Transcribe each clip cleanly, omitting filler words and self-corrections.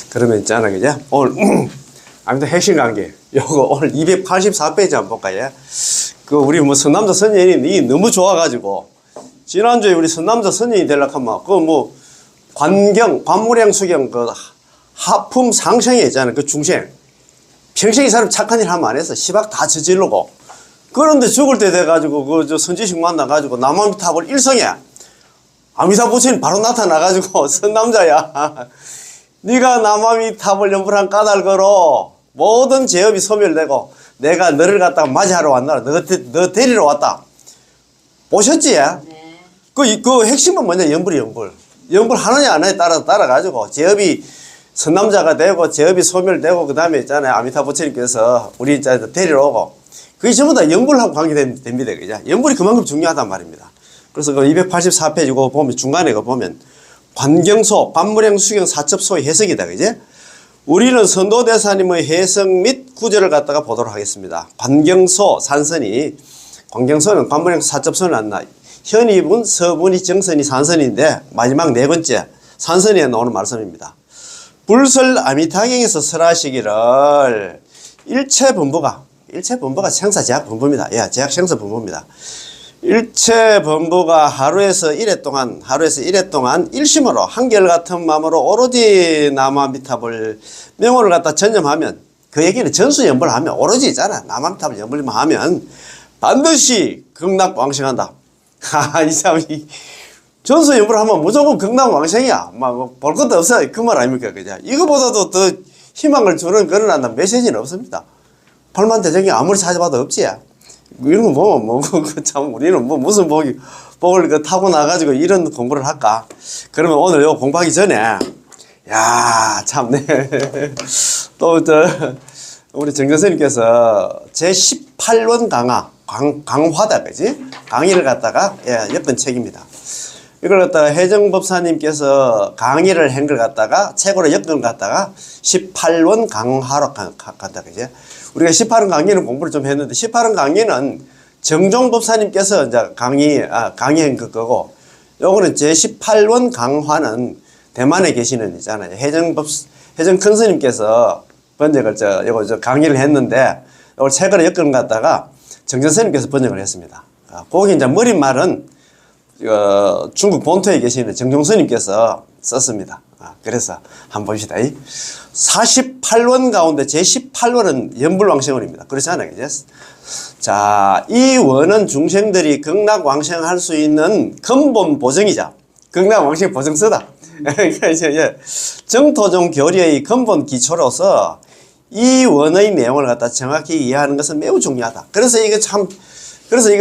그러면 있잖아, 그죠? 오늘, 아무튼 핵심 관계. 요거 오늘 284페이지 한번 볼까요? 그, 우리 뭐 선남자 선녀님이 너무 좋아가지고, 지난주에 우리 선남자 선녀이 되려고 하면, 그 뭐, 관무량 수경, 그, 하품 상생에 있잖아요. 그 중생. 평생 이 사람 착한 일 하면 안 해서 시박 다 저지르고. 그런데 죽을 때 돼가지고, 그, 저 선지식 만나가지고, 남아미탑을 일성해. 아미타 부처님 바로 나타나가지고, 선남자야. 네가 남아미탑을 연불한 까닭으로 모든 죄업이 소멸되고, 내가 너를 갖다가 맞이하러 왔나? 너 데리러 왔다. 보셨지? 네. 그 핵심은 뭐냐? 연불이 연불. 연불 하느냐 안 하느냐에 따라가지고, 죄업이 선남자가 되고, 죄업이 소멸되고, 그 다음에 있잖아요. 아미타 부처님께서 우리 이제 데리러 오고, 그게 전부 다 연불하고 관계됩니다. 그죠? 연불이 그만큼 중요하단 말입니다. 그래서 그 284페이지 그거 보면, 중간에 그거 보면, 관경소, 관무량 수경 사첩소의 해석이다. 그죠? 우리는 선도대사님의 해석 및 구절을 갖다가 보도록 하겠습니다. 관경소, 산선이, 관경소는 관무량 사첩소는 안 나. 현이분, 서분이, 정선이, 산선인데, 마지막 네 번째, 산선에 나오는 말씀입니다. 불설 아미타경에서 설하시기를, 일체본부가 생사제약본부입니다. 예, 제약생사본부입니다. 일체본부가 하루에서 1회 동안 일심으로 한결같은 마음으로 오로지 남아미탑을 명호를 갖다 전념하면, 그 얘기는 전수연불을 하면 오로지 있잖아. 남아미탑을 연불만 하면 반드시 극락왕생한다. 이 사람이 전수연불을 하면 무조건 극락왕생이야. 막 볼 것도 없어. 그 말 아닙니까? 그죠? 이거보다도 더 희망을 주는 그런 메시지는 없습니다. 팔만대장이 아무리 찾아봐도 없지. 이런 거 보면 참 우리는 무슨 복을 타고 나가지고 이런 공부를 할까? 그러면 오늘 요 공부하기 전에, 야, 참네. 또 우리 정선생님께서 제18원 강화다, 그지? 강의를 갖다가, 였던 책입니다. 이걸 갖다가 혜정법사님께서 강의를 한 걸 갖다가 책으로 엮은 걸 갖다가 18원 강화로 간다, 그지? 우리가 18원 강의는 공부를 좀 했는데, 18원 강의는 정종법사님께서 이제 강의한 그거고, 요거는 제18원 강화는 대만에 계시는 있잖아요. 혜정 큰스님께서 번역을 요거 강의를 했는데, 요걸 책으로 엮은 것 갖다가 정전스님께서 번역을 했습니다. 거기 이제 머릿말은 중국 본토에 계시는 정종스님께서 썼습니다. 그래서 한번 봅시다. 48원 가운데 제18원은 연불왕생원입니다. 그렇지 않아요? 자, 이 원은 중생들이 극락왕생할 수 있는 근본 보정이자 극락왕생 보정서다. 정토종 교리의 근본 기초로서 이 원의 내용을 갖다 정확히 이해하는 것은 매우 중요하다. 그래서 이거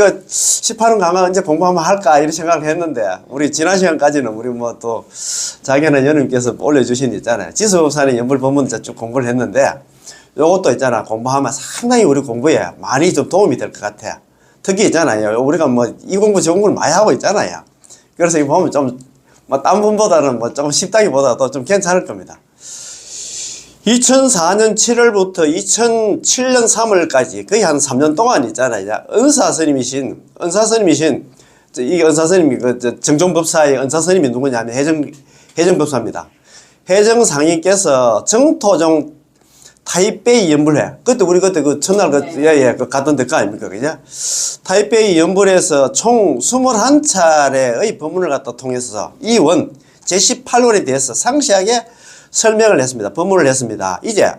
18원 강화 언제 공부 한번 할까 이런 생각을 했는데, 우리 지난 시간까지는 우리 뭐 또 자기는 연님께서 올려주신 있잖아요. 지수법사님 연불 본문 쭉 공부를 했는데, 요것도 있잖아. 공부하면 상당히 우리 공부에 많이 좀 도움이 될 것 같아. 특히 있잖아요. 우리가 뭐 이 공부 저 공부를 많이 하고 있잖아요. 그래서 이거 보면 좀 뭐 딴 분보다는 뭐 좀 쉽다기보다도 좀 괜찮을 겁니다. 2004년 7월부터 2007년 3월까지 거의 한 3년 동안 있잖아요. 은사스님이신, 이게 은사스님이 정종법사의 은사스님이 누구냐면 혜정법사입니다. 혜정상인께서 정토종 타이베이 연불회, 그때 우리 그 첫날 갔던 데가 아닙니까? 그죠? 타이베이 연불에서 총 21차례의 법문을 갖다 통해서 이 원, 제18원에 대해서 상세하게 설명을 했습니다. 법문을 했습니다. 이제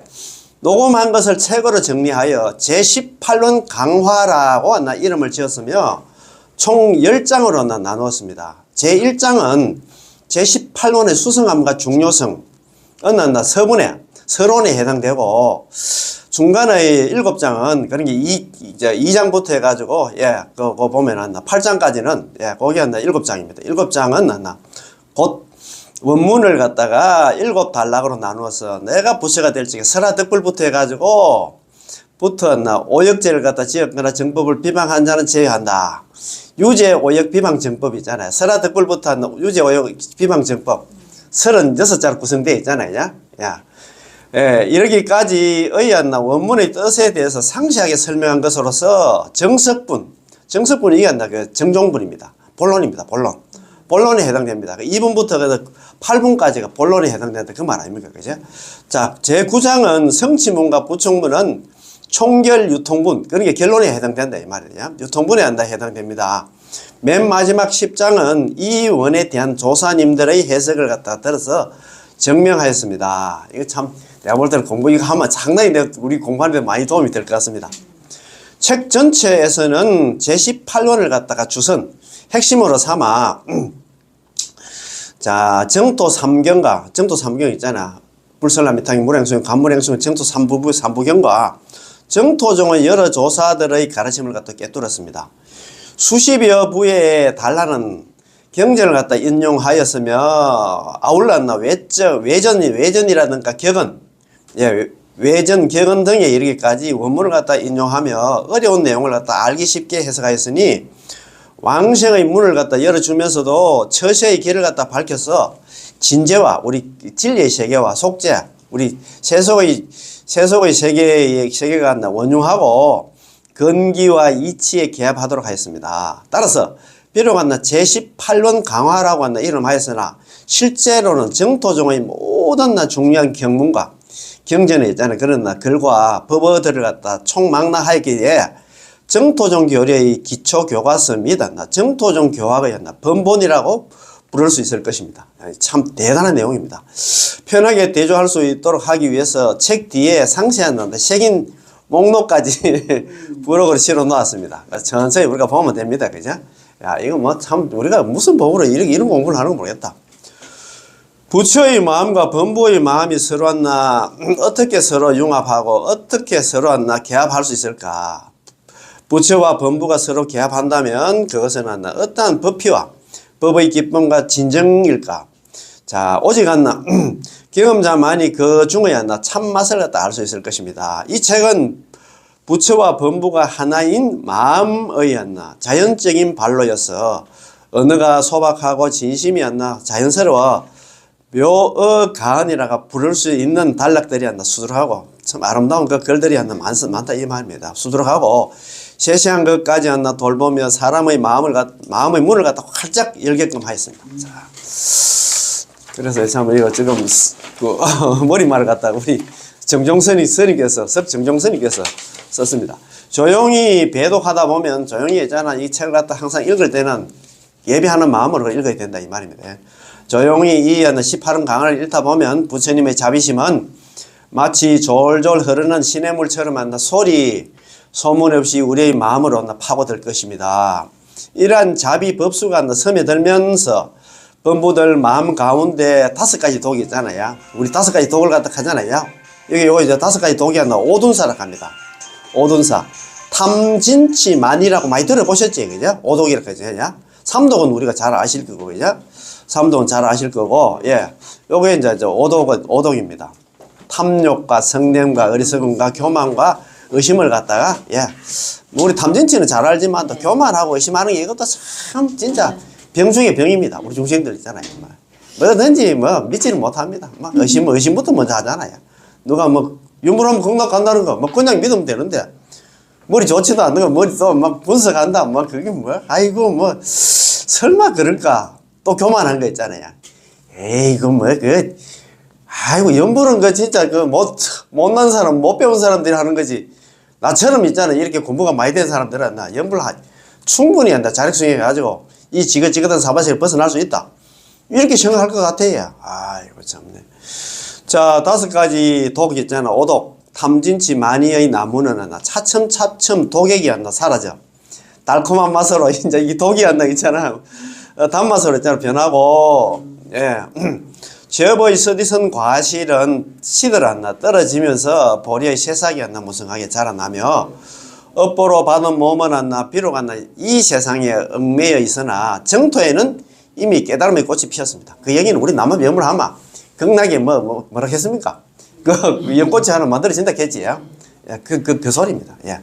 녹음한 것을 책으로 정리하여 제18원 강화라고 이름을 지었으며 총 10장으로 나누었습니다. 제1장은 제18원의 수성함과 중요성, 서론에 해당되고, 중간의 7장은 그런 게 2장부터 해가지고, 그거 보면 8장까지는, 거기 7장입니다. 7장은 곧 원문을 갖다가 7단락으로 나누어서 내가 부처가 될 적에 설하덕불부터 해가지고 오역죄를 갖다 지었거나 정법을 비방한 자는 제외한다. 유죄 오역 비방 정법 있잖아요. 설하덕불부터 유죄 오역 비방 정법 36자로 구성되어 있잖아요. 이러기까지의 원문의 뜻에 대해서 상세하게 설명한 것으로서 정석분이 이게 그 정종분입니다. 본론입니다. 본론에 해당됩니다. 2분부터 8분까지가 본론에 해당된다. 그 말 아닙니까? 그죠? 자, 제9장은 성취문과 부총문은 총결 유통분, 그러니까 결론에 해당된다. 이 말이에요. 유통분에 해당됩니다. 맨 마지막 10장은 이 원에 대한 조사님들의 해석을 갖다 들어서 증명하였습니다. 이거 참, 내가 볼 때는 공부 이거 하면 상당히 우리 공부하는 데 많이 도움이 될 것 같습니다. 책 전체에서는 제18원을 갖다가 주선, 핵심으로 삼아, 자, 정토 3경과, 정토 3경 있잖아. 불설라 미탕이 물행수용, 간물행수용, 정토 3부경과 정토종의 여러 조사들의 가르침을 갖다 깨뚫었습니다. 수십여 부에 달하는 경전을 갖다 인용하였으며 아울렀나 외전이라든가 격언, 예, 외전, 격언 등에 이르기까지 원문을 갖다 인용하며 어려운 내용을 갖다 알기 쉽게 해석하였으니 왕생의 문을 갖다 열어주면서도 처세의 길을 갖다 밝혀서 진재와 우리 진리의 세계와 속재, 우리 세속의 세계가 원융하고 건기와 이치에 개합하도록 하였습니다. 따라서 비록 제18원 강화라고 이름하였으나 실제로는 정토종의 모든 중요한 경문과 경전에 있잖아요. 그런 글과 법어들을 갖다 총망라하였기에 정토종 교리의 기초 교과서입니다. 정토종 교학의 번본이라고 부를 수 있을 것입니다. 참 대단한 내용입니다. 편하게 대조할 수 있도록 하기 위해서 책 뒤에 상세한 색인 목록까지 부록으로 실어 놓았습니다. 천천히 우리가 보면 됩니다. 그죠? 야, 이거 뭐 참 우리가 무슨 법으로 이런 공부를 하는 거 모르겠다. 부처의 마음과 범부의 마음이 서로 어떻게 서로 융합하고 어떻게 서로 개합할 수 있을까? 부처와 범부가 서로 개합한다면 그것은 어떠한 법피와 법의 기쁨과 진정일까? 자, 오직 경험자만이 그 중의 참맛을 갖다 알 수 있을 것입니다. 이 책은 부처와 범부가 하나인 마음의 자연적인 발로여서 언어가 소박하고 진심이 자연스러워 묘어 가언이라가 부를 수 있는 단락들이 수두룩하고 참 아름다운 그 글들이 많다 이 말입니다. 수두룩하고 세세한 것까지 돌보며 사람의 마음의 문을 갖다 활짝 열게끔 하였습니다. 자, 그래서 참 이거 지금 머리말을 갖다 우리 정종선님께서 썼습니다. 조용히 배독하다 보면 조용히 있잖아. 이 책을 갖다 항상 읽을 때는 예비하는 마음으로 읽어야 된다 이 말입니다. 조용히 이 18원 강을 읽다 보면 부처님의 자비심은 마치 졸졸 흐르는 시냇물처럼 소문 없이 우리의 마음으로 파고들 것입니다. 이러한 자비 법수가 스며들면서 범부들 마음 가운데 5가지 독이 있잖아요. 우리 5가지 독을 갖다 하잖아요. 요거 이제 5가지 독이 오둔사라고 합니다. 오둔사. 탐진치만이라고 많이 들어보셨지, 그죠? 오독이라고 하죠. 삼독은 우리가 잘 아실 거고, 그죠? 삼독은 잘 아실 거고, 예. 요게 이제 오독입니다. 탐욕과 성냄과 어리석음과 교만과 의심을 갖다가, 예. 우리 탐진치는 잘 알지만 또 교만하고 의심하는 게 이것도 참 진짜 병 중에 병입니다. 우리 중생들 있잖아요. 뭐든지 믿지는 못합니다. 의심부터 먼저 하잖아요. 누가 유물하면 극락 간다는 거, 그냥 믿으면 되는데, 머리 좋지도 않는 거, 머리 또 분석한다, 그게 아이고, 설마 그럴까? 또 교만한 거 있잖아요. 에이, 아이고, 연불은 진짜 못난 사람, 못 배운 사람들이 하는 거지. 나처럼 있잖아. 이렇게 공부가 많이 된 사람들은 연불 충분히 자력승해가지고 이 지긋지긋한 사바세를 벗어날 수 있다. 이렇게 생각할 것 같아요. 아이고, 참네. 자, 5가지 독이 있잖아. 오독. 탐진치 마니의 나무는 차츰차츰 독액이 사라져. 달콤한 맛으로 이제 이 독이 있잖아. 단맛으로 있잖아. 변하고, 예. 제업의 서디선 과실은 시들었나 떨어지면서 보리의 새싹이 무성하게 자라나며 업보로 받은 몸은 비록 이 세상에 얽매여 있으나 정토에는 이미 깨달음의 꽃이 피었습니다. 그 얘기는 우리 남은 명물 하마 극락에 뭐라 했습니까? 그 연꽃이 하나 만들어진다 했지. 예. 그 소리입니다. 예.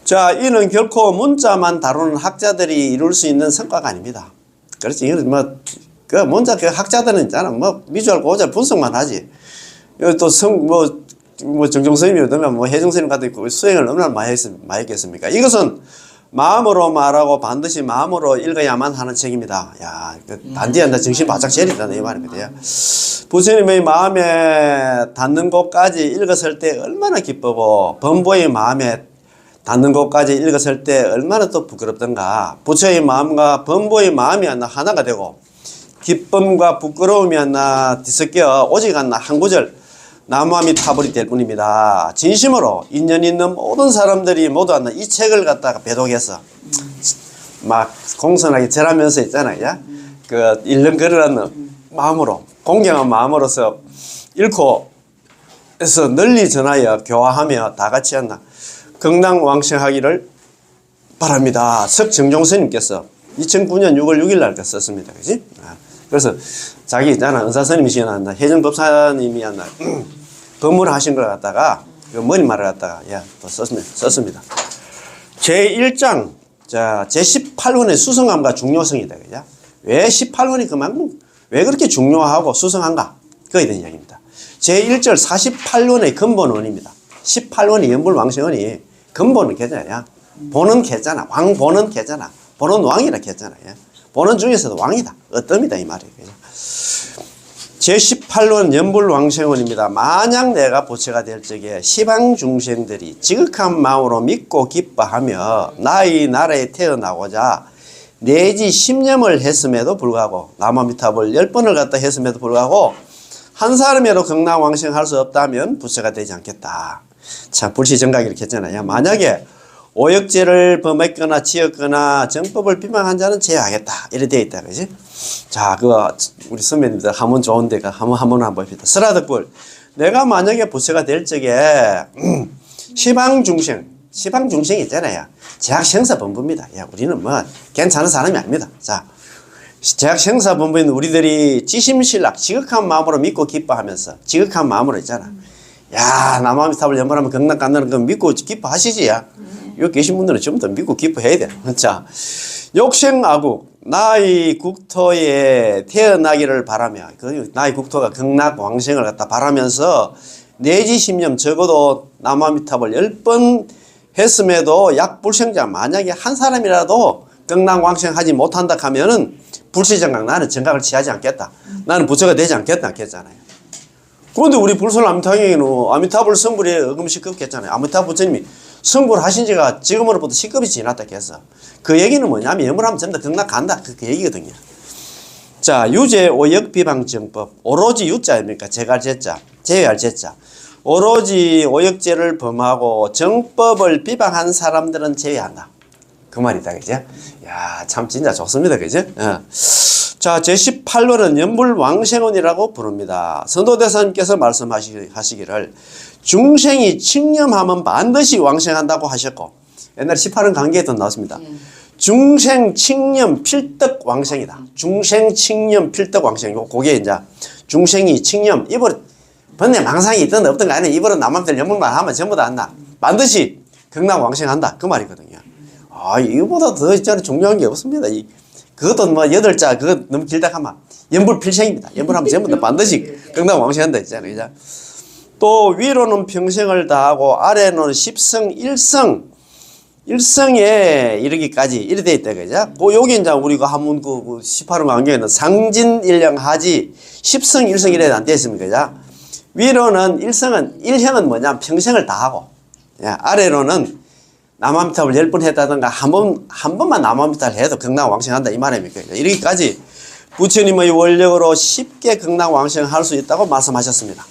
자, 이는 결코 문자만 다루는 학자들이 이룰 수 있는 성과가 아닙니다. 그렇지. 이건 문자 학자들은 있잖아. 미주알 고잘 분석만 하지. 또 정종 스님이라든가 혜정 스님 같은 수행을 얼마나 많이 했겠습니까? 이것은 마음으로 말하고 반드시 마음으로 읽어야만 하는 책입니다. 야, 단디야, 나 정신 바짝 차린다, 이 말이거든요. 부처님의 마음에 닿는 곳까지 읽었을 때 얼마나 기쁘고, 범보의 마음에 닿는 곳까지 읽었을 때 얼마나 또 부끄럽던가. 부처의 마음과 범보의 마음이 하나가 되고, 기쁨과 부끄러움이 뒤섞여 오직 한 구절 나무아미 타불이 될 뿐입니다. 진심으로 인연 있는 모든 사람들이 모두 이 책을 갖다가 배독해서 막 공손하게 절하면서 있잖아요. 그 읽는 글이라는 마음으로, 공경한 마음으로서 읽고 해서 널리 전하여 교화하며 다 같이 극락왕생하기를 바랍니다. 석정종 스님께서 2009년 6월 6일 날 썼습니다. 그지? 그래서 자기 있잖아, 은사스님이시나 혜정법사님이 법문을 하신 걸 갖다가 그 머리말을 갖다가 또 썼습니다. 제1장 제18혼의 수성함과 중요성이다. 그죠? 왜 18혼이 그만큼 왜 그렇게 중요하고 수성한가? 그거에 대한 이야기입니다. 제1절 48혼의 근본원입니다. 18혼이 연불왕생원이 근본은 개잖아요. 본은 개잖아. 왕본은 개잖아. 본은 왕이라 개잖아요. 본은 중에서도 왕이다. 어뜸이다 이 말이에요. 제18론 연불왕생원입니다. 만약 내가 부처가 될 적에 시방중생들이 지극한 마음으로 믿고 기뻐하며 나의 나라에 태어나고자 내지 10년을 했음에도 불구하고 나무아미타불 10번을 갖다 했음에도 불구하고 한 사람이라도 극락왕생할 수 없다면 부처가 되지 않겠다. 자, 불시정각 이렇게 했잖아요. 만약에 오역죄를 범했거나 지었거나 정법을 비방한 자는 제외하겠다. 이렇게 되어 있다. 그지? 자, 그거 우리 선배님들 하면 좋은데 한번 봅시다. 스라득불. 내가 만약에 부처가 될 적에 시방중생이 있잖아요. 제약생사본부입니다. 야, 우리는 뭐 괜찮은 사람이 아닙니다. 자, 제약생사본부인 우리들이 지심신락 지극한 마음으로 믿고 기뻐하면서 지극한 마음으로 있잖아. 야, 나무아미타불 연불하면 극락 간다는 거 믿고 기뻐하시지. 야. 여기 계신 분들은 전부 다 믿고 기뻐해야 돼. 자, 욕생아국 나의 국토에 태어나기를 바라며 나의 국토가 극락왕생을 갖다 바라면서 내지 10년 적어도 나무아미타불 10번 했음에도 약불생자 만약에 한 사람이라도 극락왕생하지 못한다 하면은 불시정각 나는 정각을 취하지 않겠다. 나는 부처가 되지 않겠다 했잖아요. 그런데 우리 불설 아미타경에는 아미타불 성불에 어금시급했잖아요. 아미타 부처님이 성불 하신 지가 지금으로부터 10급이 지났다 했어. 그 얘기는 뭐냐면 연불하면 전부 다 극락 간다. 그 얘기거든요. 자, 유죄 오역 비방정법. 오로지 유자입니까? 제갈 제자, 제외할 제자. 오로지 오역죄를 범하고 정법을 비방한 사람들은 제외한다. 그 말이다. 그죠? 야, 참 진짜 좋습니다. 그죠? 자, 제18호는 연불왕생원이라고 부릅니다. 선도대사님께서 말씀하시기를 중생이 칙념하면 반드시 왕생한다고 하셨고, 옛날에 18원 강계에도 나왔습니다. 중생 칙념 필덕 왕생이다. 중생 칙념 필덕 왕생. 그게 이제 중생이 칙념 이번 번뇌 망상이 있든 없든 간에 이번은 남한들 연불만 하면 전부 다 한다. 반드시 극락 왕생한다. 그 말이거든요. 아, 이거보다 더 있잖아요. 중요한 게 없습니다. 그것도 뭐 8자 그거 너무 길다 하면 연불 필생입니다. 연불하면 전부 다 반드시 극락 왕생한다 했잖아요. 그죠? 또 위로는 평생을 다하고 아래는 십성 일성에 이르기까지 이래 돼 있다. 그죠? 여기 이제 우리가 한문 18호 안경에는 상진일령하지 십성 일성 이래 안 돼 있습니까? 그죠? 위로는 일형은 뭐냐? 평생을 다하고. 아래로는 나무아미타불 10번 했다든가 한 번만 나무아미타불 해도 극락왕생한다 이 말입니까? 이렇게까지 부처님의 원력으로 쉽게 극락왕생할 수 있다고 말씀하셨습니다.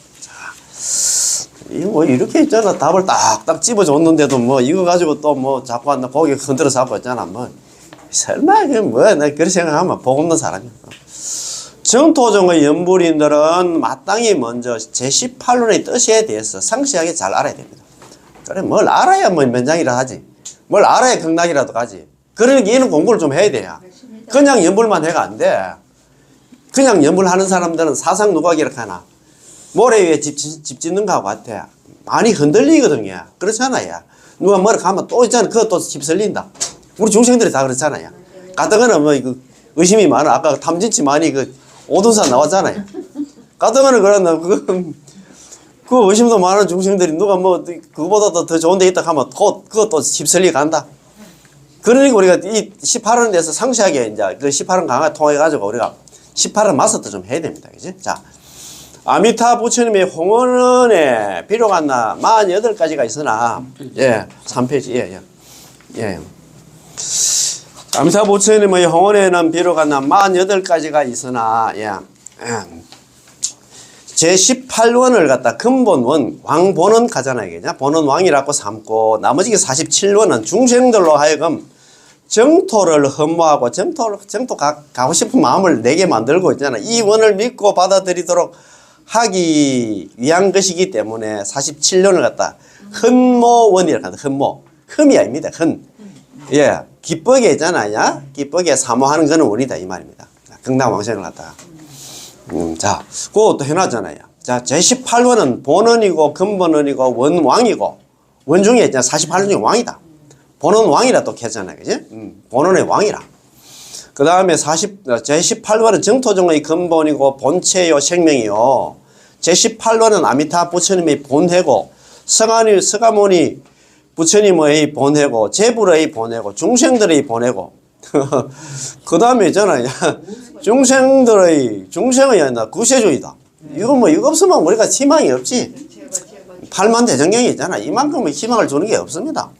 뭐 이렇게 있잖아. 답을 딱딱 집어줬는데도 뭐 이거 가지고 또 뭐 자꾸 한다 고개 흔들어 잡고 있잖아. 뭐 설마 이게 뭐야? 내가 그렇게 생각하면 복 없는 사람이야. 정토종의 연불인들은 마땅히 먼저 제18론의 뜻에 대해서 상세하게 잘 알아야 됩니다. 그래 뭘 알아야 뭐 면장이라 하지. 뭘 알아야 극락이라도 가지. 그러니까 얘는 공부를 좀 해야 돼요. 그냥 연불만 해가 안 돼. 그냥 연불하는 사람들은 사상 누각이라 하나. 모래 위에 집 짓는 거하고 같아. 많이 흔들리거든요. 그렇잖아요. 누가 뭐라 가면 또 있잖아. 그것도 휩쓸린다. 우리 중생들이 다 그렇잖아요. 가다가는 뭐 의심이 많아. 아까 탐진치 많이 오둔사 나왔잖아요. 가다가는 그런다. 그 의심도 많은 중생들이 누가 뭐 그거보다 더 좋은 데 있다 하면 그것도 휩쓸리 간다. 그러니까 우리가 이 18원에 대해서 상세하게 이제 그 18원 강화 통해가지고 우리가 18원 마스터 좀 해야 됩니다. 그지? 자, 아미타 부처님의 홍원에 비료가 나 48가지가 있으나, 예, 3페이지, 예, 예. 예. 아미타 부처님의 홍원에는 비료가 나 48가지가 있으나, 예. 제18원을 갖다 근본원, 왕본원 가잖아요. 그죠? 본원 왕이라고 삼고, 나머지 47원은 중생들로 하여금 정토를 흠모하고 정토 가고 싶은 마음을 내게 만들고 있잖아. 이 원을 믿고 받아들이도록 하기 위한 것이기 때문에 47년을 갖다 흔모원이라고 한다. 흔모. 흠이 아닙니다. 흔. 예. 기쁘게 있잖아요. 기쁘게 사모하는 거는 원이다. 이 말입니다. 경당왕생을 갖다가. 자, 그것도 해놨잖아요. 자, 제18원은 본원이고, 근본원이고, 원왕이고, 원 중에 있잖아. 48원 중에 왕이다. 본원 왕이라 또 했잖아요. 그지? 본원의 왕이라. 그 다음에 제18원은 정토정의 근본이고, 본체요, 생명이요. 제18원은 아미타 부처님의 본회고, 서가모니 부처님의 본회고, 제불의 본회고, 중생들의 본회고, 그 다음에 있잖아요. 중생의 구세주의다. 이거 이거 없으면 우리가 희망이 없지. 팔만대정경이 있잖아. 이만큼의 희망을 주는 게 없습니다.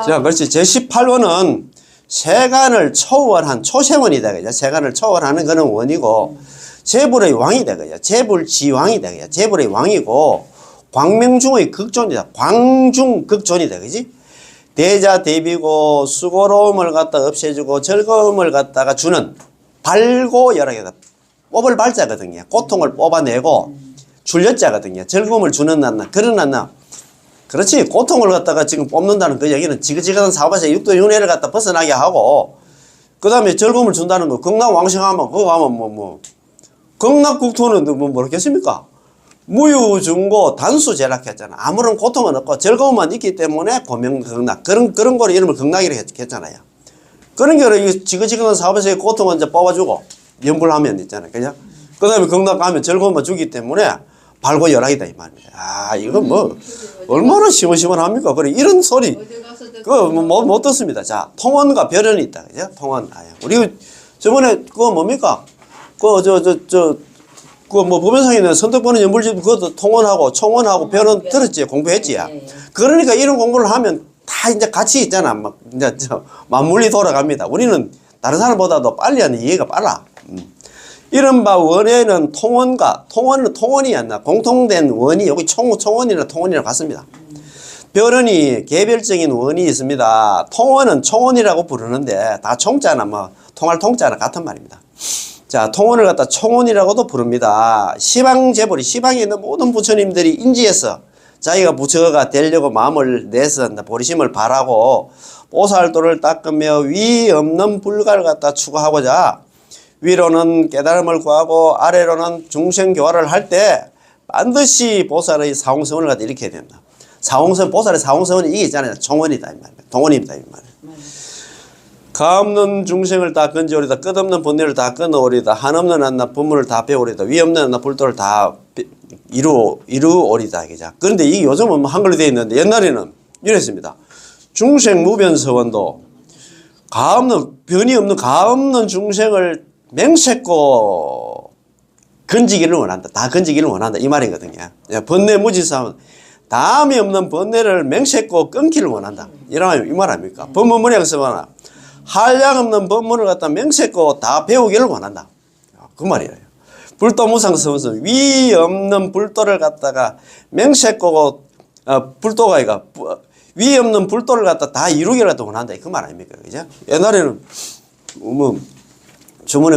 자, 그렇지. 제18원은 세간을 초월한 초생원이다. 그죠? 세간을 초월하는 거는 원이고, 제불의 왕이다. 그죠? 제불지왕이다. 그죠? 제불의 왕이고, 광명중의 극존이다. 광중극존이다. 그지? 대자 대비고 수고로움을 갖다 없애주고 즐거움을 갖다가 주는 발고 여러 개다. 뽑을 발자거든요. 고통을 뽑아내고 출려자거든요. 즐거움을 주는 난나 그런 난나. 그렇지. 고통을 갖다가 지금 뽑는다는 그 얘기는 지긋지긋한 사업에서 육도윤회를 갖다 벗어나게 하고 그 다음에 즐거움을 준다는 거. 극락왕생하면 그거 하면 극락국토는 뭐 모르겠습니까? 무유중고 단수제락했잖아. 아무런 고통은 없고 즐거움만 있기 때문에 고명극락. 그런 거를 이름을 극락이라고 했잖아요. 그런 게 지그지그한 사업에서의 고통은 이제 뽑아주고 연불하면 있잖아요. 그죠? 그 다음에 극락 가면 즐거움만 주기 때문에 발고열악이다 이 말입니다. 아, 이거 얼마나 시원시원합니까? 그래, 이런 소리. 그거 못 듣습니다. 자, 통원과 별언이 있다. 그죠? 통원. 우리 저번에 그거 뭡니까? 보면상에는 선택받는 연불집 그것도 통원하고 총원하고 별은 들었지, 공부했지. 그러니까 이런 공부를 하면 다 이제 같이 있잖아. 막 이제 맞물리 돌아갑니다. 우리는 다른 사람보다도 빨리 하는 이해가 빨라. 이른바 원에는 통원은 통원이 안 나. 공통된 원이 여기 총원이나 통원이랑 같습니다. 별은이 개별적인 원이 있습니다. 통원은 총원이라고 부르는데 다 총자나 통할 통자나 같은 말입니다. 자, 통원을 갖다 총원이라고도 부릅니다. 시방재벌이 시방에 있는 모든 부처님들이 인지해서 자기가 부처가 되려고 마음을 내서 보리심을 바라고 보살도를 닦으며 위 없는 불가를 갖다 추구하고자 위로는 깨달음을 구하고 아래로는 중생교화를 할 때 반드시 보살의 사홍성을 갖다 일으켜야 됩니다. 보살의 사홍성은 이게 있잖아요. 총원이다 이 말이에요. 동원입니다 이 말이에요. 가없는 중생을 다 건져오리다. 끝없는 번뇌를 다 끊어오리다. 한없는 한나 법문을 다 배우리다. 위없는 한나 불도를 다 이루오리다. 그런데 이게 요즘은 한글로 되어 있는데 옛날에는 이랬습니다. 중생 무변서원도 변이 없는 가없는 중생을 맹세코 건지기를 원한다. 다 건지기를 원한다. 이 말이거든요. 번뇌 무지사원. 다음이 없는 번뇌를 맹세코 끊기를 원한다. 이 말 아닙니까? 법문문양서거나 한량 없는 법문을 갖다 명세코 다 배우기를 원한다. 그 말이에요. 불도무상서원서 위 없는 불도를 갖다가 명세코 불도가 아니라 위 없는 불도를 갖다 다 이루기를 갖다 원한다. 그 말 아닙니까? 그죠? 옛날에는 주문에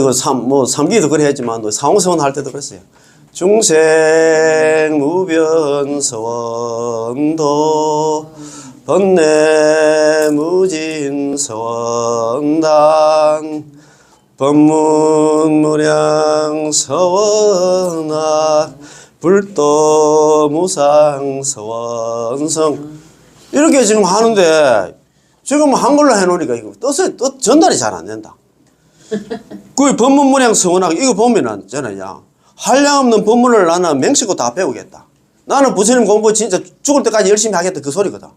삼기도 그래 했지만 사홍서원 할 때도 그랬어요. 중생 무변서원도 번뇌 무진서원단 법문무량 서원악 불도 무상서원성 이렇게 지금 하는데 지금 한글로 해놓으니까 이거 뜻 전달이 잘 안 된다. 그 법문무량 서원악 이거 보면은 저는요 한량없는 법문을 나는 맹세코 다 배우겠다. 나는 부처님 공부 진짜 죽을 때까지 열심히 하겠다 그 소리거든.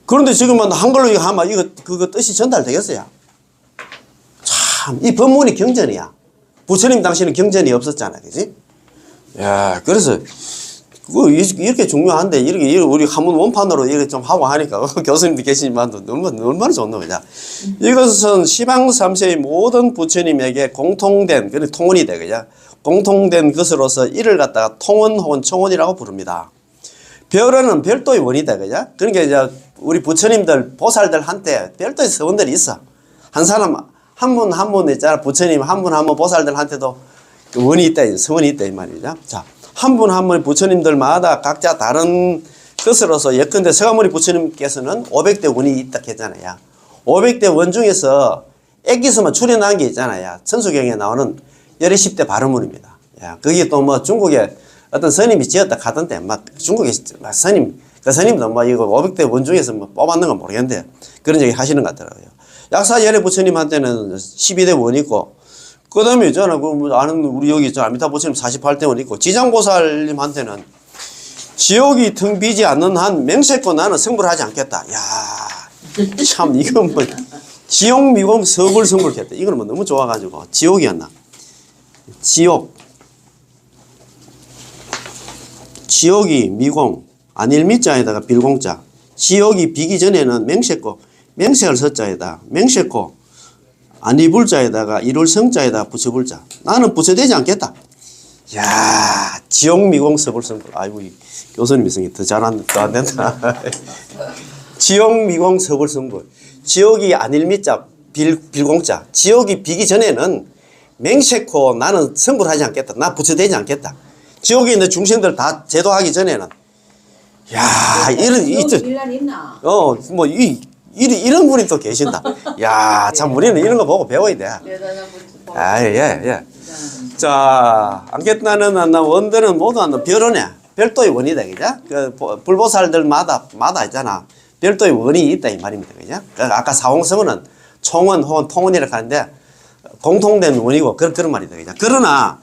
그런데 지금은 한글로 이거 하면 그거 뜻이 전달되겠어요? 참, 이 법문이 경전이야. 부처님 당시에는 경전이 없었잖아. 그지? 야, 그래서, 이렇게 중요한데, 이렇게 우리 한문 원판으로 이렇게 좀 하고 하니까, 교수님도 계시지만, 얼마나 좋노, 그냥. 이것은 시방 3세의 모든 부처님에게 공통된, 그런 통원이 돼, 그냥. 공통된 것으로서 이를 갖다가 통원 혹은 총원이라고 부릅니다. 별은 별도의 원이다, 그죠? 그러니까 이제 우리 부처님들, 보살들한테 별도의 서원들이 있어. 한 사람, 한 분 있잖아. 부처님 한 분 보살들한테도 그 원이 있다, 서원이 있다, 이 말이죠. 자, 한 분 부처님들마다 각자 다른 것으로서 예컨대 서가모니 부처님께서는 500대 원이 있다 했잖아요. 500대 원 중에서 액기스만 출연한 게 있잖아요. 천수경에 나오는 10대 발음문입니다. 야, 그게 또 뭐 중국에 어떤 스님이 지었다 하던데, 막 중국에 막 그 스님도 뭐 이거 500대 원 중에서 뭐 뽑았는 건 모르겠는데, 그런 얘기 하시는 것 같더라고요. 약사열애 부처님한테는 12대 원 있고, 그 다음에 있잖아, 아는 우리 여기 아미타 부처님 48대 원 있고, 지장보살님한테는 지옥이 텅 비지 않는 한 맹세코 나는 승부를 하지 않겠다. 야, 참, 이건 뭐, 지옥, 미공, 서굴, 승불했다. 이거는 뭐 너무 좋아가지고, 지옥이었나? 지옥이 미공, 안일미자에다가 빌공자. 지옥이 비기 전에는 맹세코, 맹세할 서자에다, 맹세코, 안이불자에다가 이룰 성자에다가 부처불자. 나는 부처되지 않겠다. 야, 지옥, 미공, 서불, 성불. 아이고, 교수님이 성이 더 안 된다. 지옥, 미공, 서불, 성불. 지옥이 안일미자, 빌공자. 지옥이 비기 전에는 맹세코 나는 성불하지 않겠다. 나 부처되지 않겠다. 지옥에 있는 중생들 다 제도하기 전에는. 야, 일날 있나? 이런 분이 또 계신다. 야, 참, 우리는 이런 거 보고 배워야 돼. 예. 자, 안겠다는 원들은 모두 별원이야. 별도의 원이다, 그죠? 그, 불보살들마다 있잖아. 별도의 원이 있다, 이 말입니다, 그죠? 아까 사홍성은 총원 혹은 통원이라고 하는데, 공통된 원이고, 그런 말이다, 그죠? 그러나,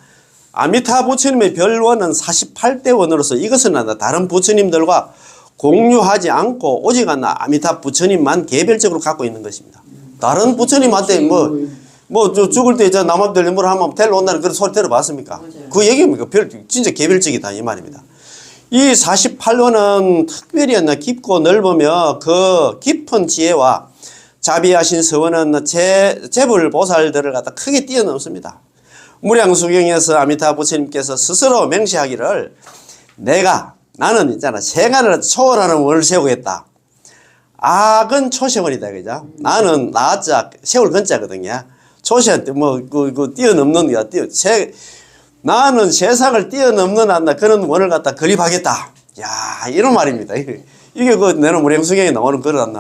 아미타 부처님의 별원은 48대 원으로서 이것은 다른 부처님들과 공유하지 않고 오직 아미타 부처님만 개별적으로 갖고 있는 것입니다. 다른 부처님한테 죽을 때 이제 남한별 연보를 하면 텔로 온다는 그런 소리 들어봤습니까? 맞아요. 그 얘기입니까? 진짜 개별적이다 이 말입니다. 이 48원은 특별히 깊고 넓으며 그 깊은 지혜와 자비하신 서원은 재불 보살들을 갖다 크게 뛰어넘습니다. 무량수경에서 아미타 부처님께서 스스로 맹세하기를 나는 있잖아 세간을 초월하는 원을 세우겠다. 악은 초세원이다, 그죠? 나는 나자 세울 건자거든요. 초세한테 뛰어넘는 거야. 나는 세상을 뛰어넘는 그런 원을 갖다 건립하겠다. 야, 이런 말입니다. 이게 내는 무량수경에 나오는 그런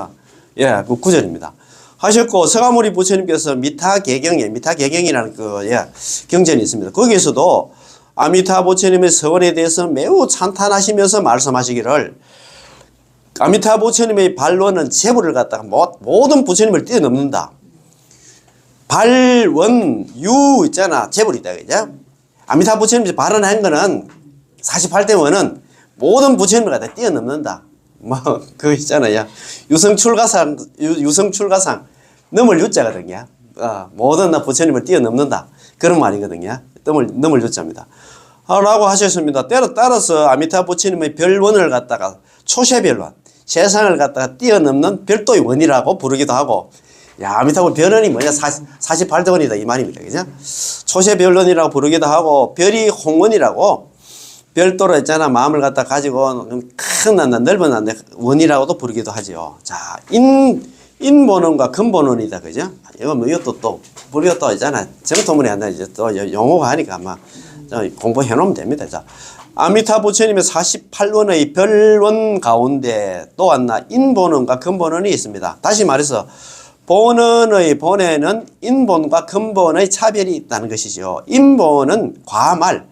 그 구절입니다. 하셨고, 서가모니 부처님께서 미타개경이라는 경전이 있습니다. 거기에서도 아미타 부처님의 서원에 대해서 매우 찬탄하시면서 말씀하시기를 아미타 부처님의 발원은 재불을 갖다가 모든 부처님을 뛰어넘는다. 발원, 유 있잖아. 재불이다, 그죠? 아미타 부처님이 발언한 거는 48대 원은 모든 부처님을 갖다 뛰어넘는다. 그거 있잖아요. 유성출가상, 넘을 유자거든요. 모든 부처님을 뛰어넘는다. 그런 말이거든요. 넘을 유자입니다. 라고 하셨습니다. 따라서 아미타 부처님의 별원을 갖다가 초세별원, 세상을 갖다가 뛰어넘는 별도의 원이라고 부르기도 하고, 아미타부 별원이 뭐냐? 48대 원이다. 이 말입니다. 그죠? 초세별원이라고 부르기도 하고, 별이 홍원이라고, 별도로 있잖아. 마음을 갖다 가지고 큰 넓은 원이라고도 부르기도 하죠. 자, 인본원과 근본원이다. 그죠? 이것도 또, 우리가 또 있잖아. 정토문에 한다. 이제 또 용어가 하니까 아마 공부해 놓으면 됩니다. 자, 아미타 부처님의 48원의 별원 가운데 또 인본원과 근본원이 있습니다. 다시 말해서, 본에는 인본과 근본의 차별이 있다는 것이죠. 인본은 과말,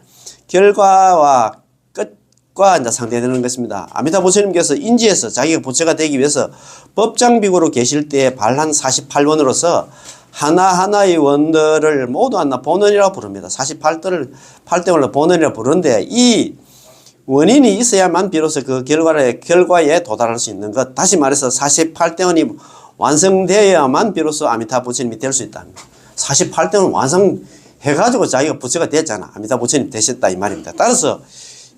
결과와 끝과 상대되는 것입니다. 아미타 부처님께서 인지에서 자기가 부처가 되기 위해서 법장비구로 계실 때에 발한 48원으로서 하나하나의 원들을 모두 본원이라고 부릅니다. 48대를 본원이라고 부르는데 이 원인이 있어야만 비로소 그 결과에 도달할 수 있는 것. 다시 말해서 48대원이 완성되어야만 비로소 아미타 부처님이 될 수 있다. 48대원 완성해가지고 자기가 부처가 됐잖아. 아미타 부처님 되셨다 이 말입니다. 따라서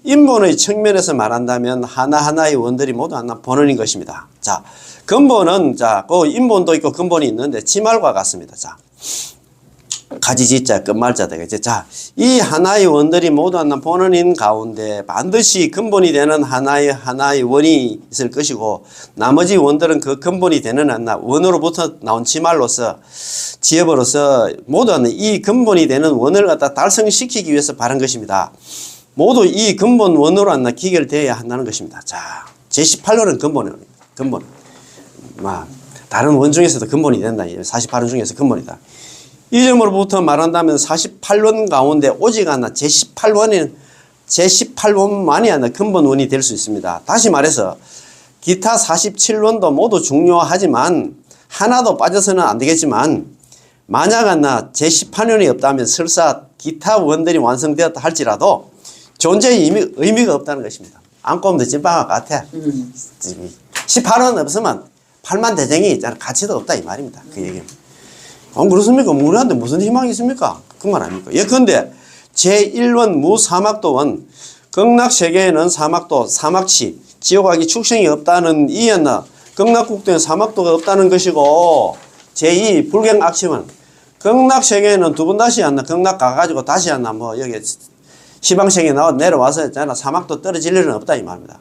인본의 측면에서 말한다면 하나하나의 원들이 모두 하나 본원인 것입니다. 자, 근본은, 자, 그 인본도 있고 근본이 있는데 지말과 같습니다. 자, 가지지자, 끝말자 되겠죠. 자, 이 하나의 원들이 모두 하나 본원인 가운데 반드시 근본이 되는 하나의 원이 있을 것이고, 나머지 원들은 그 근본이 되는 하나, 원으로부터 나온 지말로서, 지업으로서 모두 하나 이 근본이 되는 원을 갖다 달성시키기 위해서 바른 것입니다. 모두 이 근본 원으로 하나 기결되어야 한다는 것입니다. 자, 제18호는 근본. 다른 원 중에서도 근본이 된다. 48원 중에서 근본이다. 이 점으로부터 말한다면 48원 가운데 오직 하나 제18원만이 하나 근본원이 될 수 있습니다. 다시 말해서 기타 47원도 모두 중요하지만 하나도 빠져서는 안 되겠지만 만약 하나 제18원이 없다면 설사 기타 원들이 완성되었다 할지라도 존재의 의미가 없다는 것입니다. 안고음도 찐빵과 같아. 18원 없으면 팔만대쟁이 있잖아. 가치도 없다 이 말입니다. 그 얘기는. 그렇습니까? 우리한테 무슨 희망이 있습니까? 그 말 아닙니까? 예컨대 제1원 무사막도원 극락세계에는 사막도, 사막치, 지옥하기 축생이 없다는 이였나 극락국도에 사막도가 없다는 것이고 제2 불경악치원 극락세계에는 두 번 다시 왔나 극락 가가지고 다시 왔나 뭐 여기 시방세계 내려와서 있잖아. 사막도 떨어질 일은 없다 이 말입니다.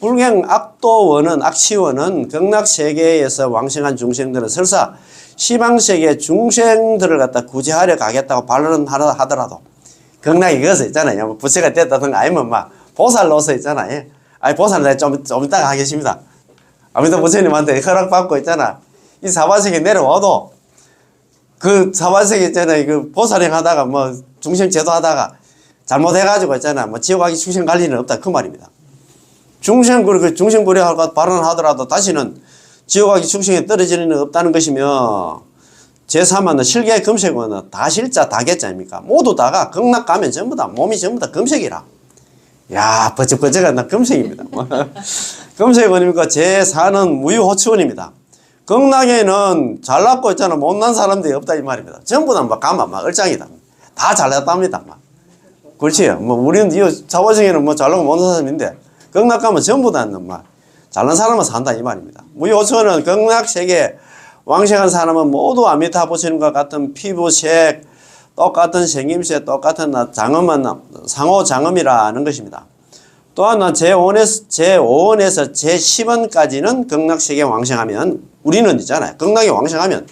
불경악도원은 악치원은 극락세계에서 왕생한 중생들은 설사 시방세계 중생들을 갖다 구제하려 가겠다고 반론하려 하더라도 극락에 거서 있잖아요. 부처가 됐다든가 아니면 막 보살로서 있잖아요. 아니 보살 내가 좀 이따가 하겠습니다. 아무튼 부처님한테 허락받고 있잖아. 이 사바세계 내려와도 그 사바세계 있잖아요. 그 보살행 하다가 뭐 중생 제도하다가 잘못해가지고 있잖아. 뭐 지옥 가기 중생 갈 일은 없다 그 말입니다. 중생 불효하고 발언하더라도 다시는 지옥 가기 중생에 떨어지는 일은 없다는 것이며 제3화는 실계 금색원은 다 실자 다 개자입니까? 모두 다가 극락 가면 전부 다 몸이 전부 다 금색이라. 야 버쩍버쩍한 나 금색입니다. 금색원입니까? 제4는 무유호치원입니다. 극락에는 잘났고 있잖아. 못난 사람들이 없다 이 말입니다. 전부 다 막 가만 막 얼짱이다. 다 잘났답니다. 막. 그렇지. 뭐 우리는 이 자화생에는 뭐 잘나고 못난 사람인데 극락 가면 전부 다 막 잘난 사람은 산다 이 말입니다. 무유호치원은 극락세계 왕생한 사람은 모두 아미타 부처님과 같은 피부색, 똑같은 생김새, 똑같은 장엄한 상호 장엄이라는 것입니다. 또한 제5원에서 제10원까지는 극락세계 왕생하면 우리는 있잖아요. 극락에 왕생하면